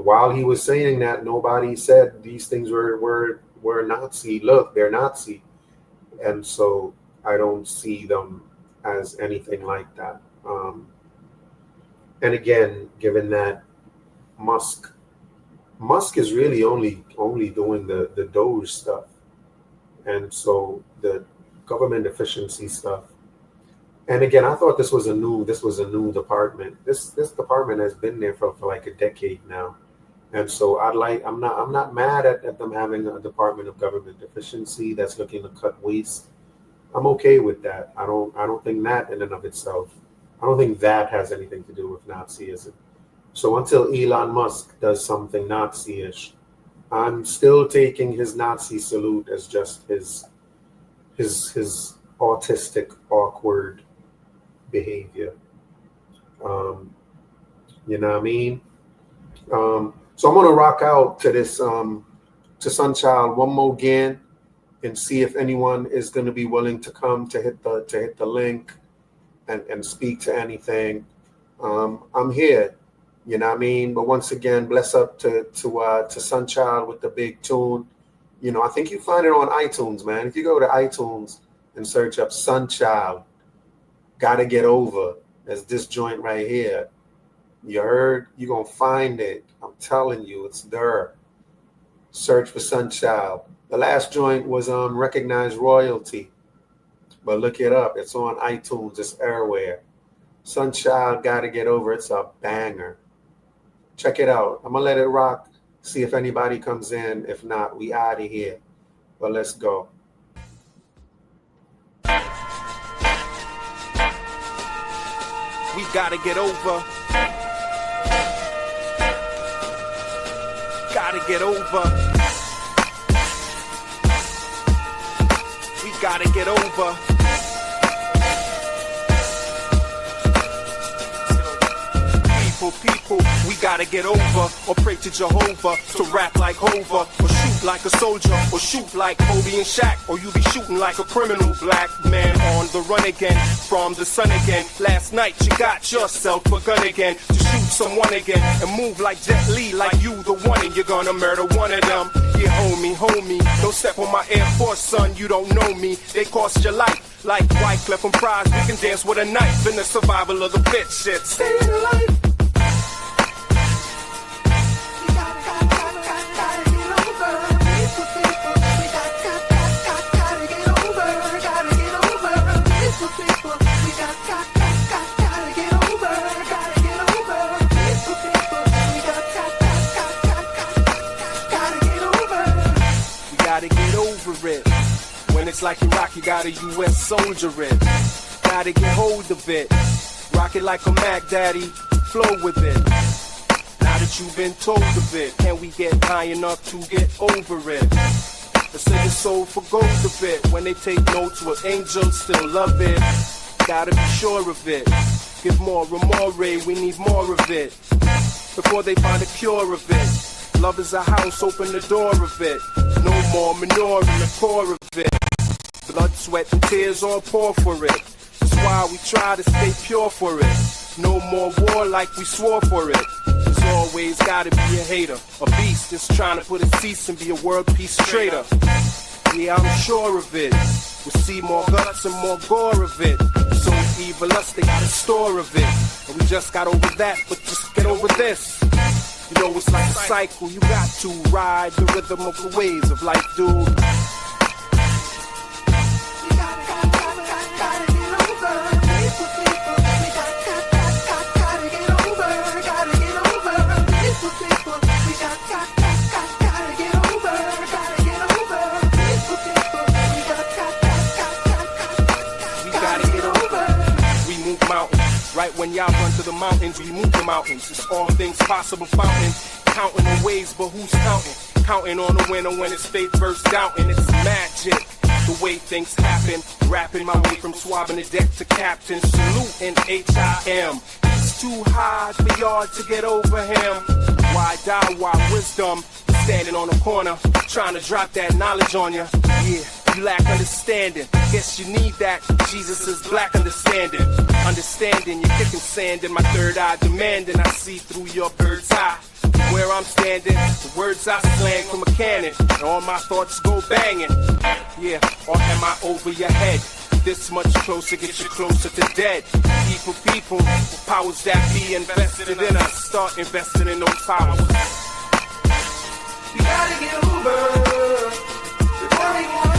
while he was saying that, nobody said these things were Nazi. Look, they're Nazi. And so I don't see them as anything like that. And again, given that Musk is really only doing the Doge stuff, and so the government efficiency stuff. And again, I thought this was a new department. This department has been there for like a decade now, and so I'm not mad at them having a Department of Government Efficiency that's looking to cut waste. I'm okay with that. I don't think that in and of itself. I don't think that has anything to do with Nazism. So until Elon Musk does something Nazi-ish, I'm still taking his Nazi salute as just his autistic, awkward behavior. You know what I mean? So I'm gonna rock out to this to Sunchild one more again and see if anyone is gonna be willing to come to hit the link and speak to anything. I'm here, you know what I mean? But once again, bless up to Sunchild with the big tune. I think you find it on iTunes, man. If you go to iTunes and search up Sunchild, Gotta Get Over, there's this joint right here. You heard? You're gonna find it. I'm telling you, it's there. Search for Sunchild. The last joint was on Recognized Royalty. But look it up. It's on iTunes. It's everywhere. Sunchild, Gotta Get Over. It's a banger. Check it out. I'm going to let it rock. See if anybody comes in. If not, we out of here. But let's go. We gotta get over. Gotta get over. We gotta get over. People, we gotta get over, or pray to Jehovah, to rap like Hova, or shoot like a soldier, or shoot like Kobe and Shaq, or you be shooting like a criminal black man on the run again, from the sun again. Last night you got yourself a gun again, to shoot someone again, and move like Jet Li, like you the one, and you're gonna murder one of them. Yeah, homie, don't step on my Air Force, son, you don't know me, they cost your life. Like Wyclef and Prize, we can dance with a knife in the survival of the fit shit. Stay alive. When it's like Iraq, you got a U.S. soldier in. Gotta get hold of it. Rock it like a Mac Daddy. Flow with it. Now that you've been told of it, can we get high enough to get over it? Let's say the soul for gold a bit. When they take notes, will angels still love it? Gotta be sure of it. Give more and more, we need more of it. Before they find a cure of it. Love is a house, open the door of it. No more manure in the core of it. Blood sweat and tears all pour for it. That's why we try to stay pure for it. No more war like we swore for it. There's always gotta be a hater, a beast just trying to put a cease and be a world peace traitor. Yeah, I'm sure of it. We'll see more guts and more gore of it. So evil us, they got a store of it. And we just got over that, but just get over this. You know, it's like a cycle. You got to ride the rhythm of the waves of life, dude. Right when y'all run to the mountains, we move the mountains. It's all things possible fountain. Counting the ways, but who's counting? Counting on the winner when it's faith versus doubting. It's magic, the way things happen. Rapping my way from swabbing the deck to captain. Saluting H.I.M. It's too high for y'all to get over him. Why die? Why wisdom? Standing on the corner, trying to drop that knowledge on ya. Yeah. You lack understanding, guess you need that. Jesus is black understanding. Understanding, you're kicking sand in my third eye, demanding I see through your bird's eye. Where I'm standing, the words I slang from a cannon, and all my thoughts go banging. Yeah, or am I over your head? This much closer, get you closer to dead. People, powers that be invested in us, start investing in those powers. We gotta get over before we wonder.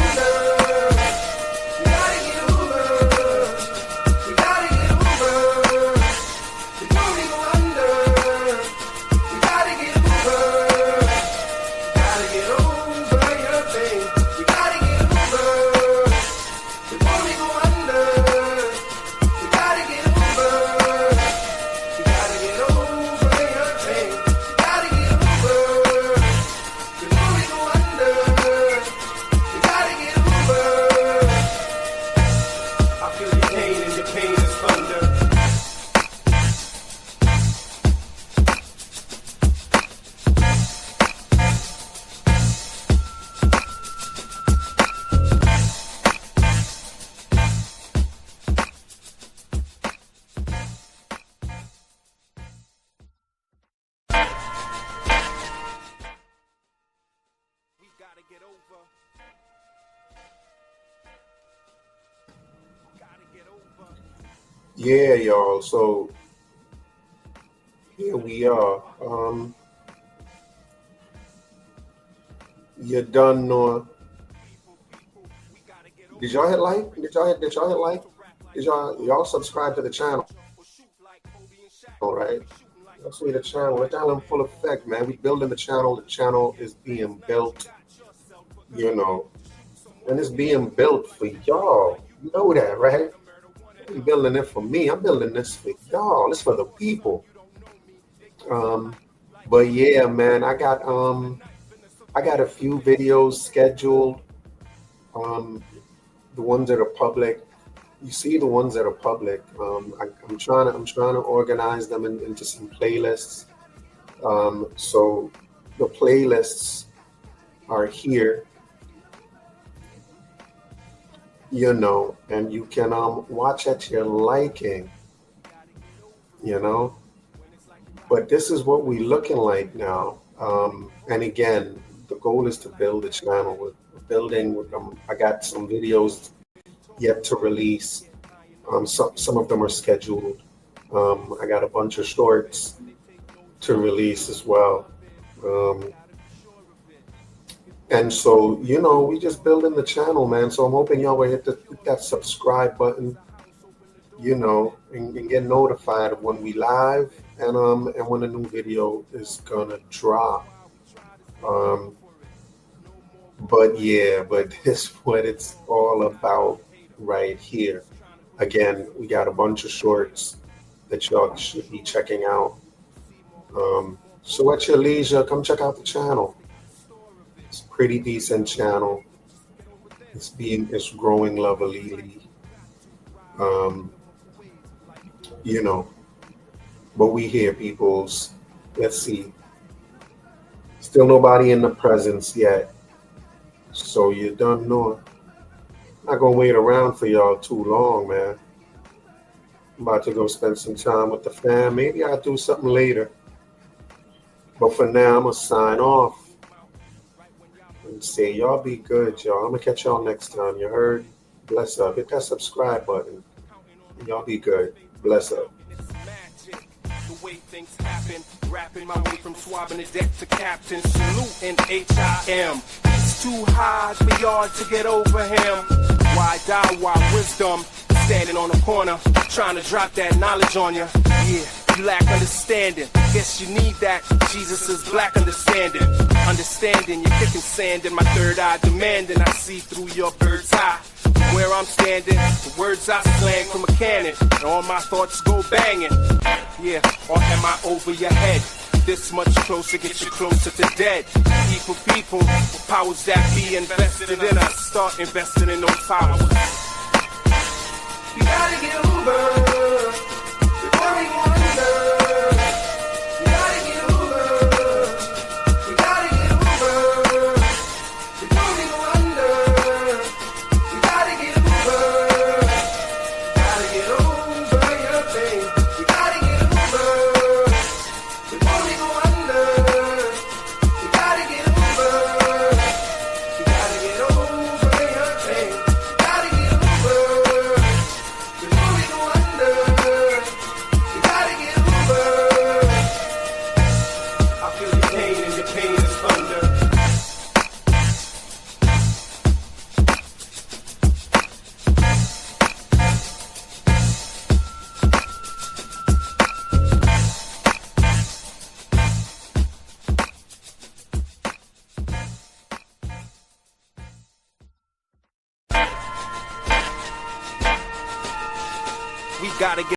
Yeah, y'all. So here we are. You done know. Did y'all hit like? Did y'all hit like? Did y'all subscribe to the channel? All right. Y'all see the channel. The channel in full effect, man. We building the channel. The channel is being built. You know, and it's being built for y'all. You know that, right? I'm building it for me. I'm building this for y'all. It's for the people. But yeah, man, I got a few videos scheduled. The ones that are public. You see the ones that are public. I'm trying to organize them into some playlists. So the playlists are here. You know, and you can watch at your liking, you know. But this is what we're looking like now. And again, the goal is to build a channel. We're building with them. I got some videos yet to release. Some of them are scheduled. I got a bunch of shorts to release as well. And so, you know, we just building the channel, man. So I'm hoping y'all will hit that subscribe button, you know, and get notified of when we live and when a new video is gonna drop. But yeah, but this is what it's all about right here. Again, we got a bunch of shorts that y'all should be checking out. So at your leisure, come check out the channel. It's a pretty decent channel. It's growing levelly. You know, but we here, peoples. Let's see. Still nobody in the presence yet. So you don't know. Not gonna wait around for y'all too long, man. I'm about to go spend some time with the fam. Maybe I'll do something later. But for now, I'm gonna sign off and say y'all be good, y'all. I'm gonna catch y'all next time. You heard? Bless up. Hit that subscribe button. Y'all be good. Bless up. The way things happen, rapping my way from swabbing the deck to captain, saluting HIM. It's too high for y'all to get over him. Why die? Why wisdom? Standing on the corner, trying to drop that knowledge on you. Yeah, you lack understanding. Guess you need that. Jesus is black understanding. Understanding, you're kicking sand in my third eye, demanding I see through your bird's eye. Where I'm standing, the words I slang from a cannon, and all my thoughts go banging. Yeah, or am I over your head? This much closer, get you closer to dead. People, powers that be invested in us. Start investing in those powers. You gotta get over.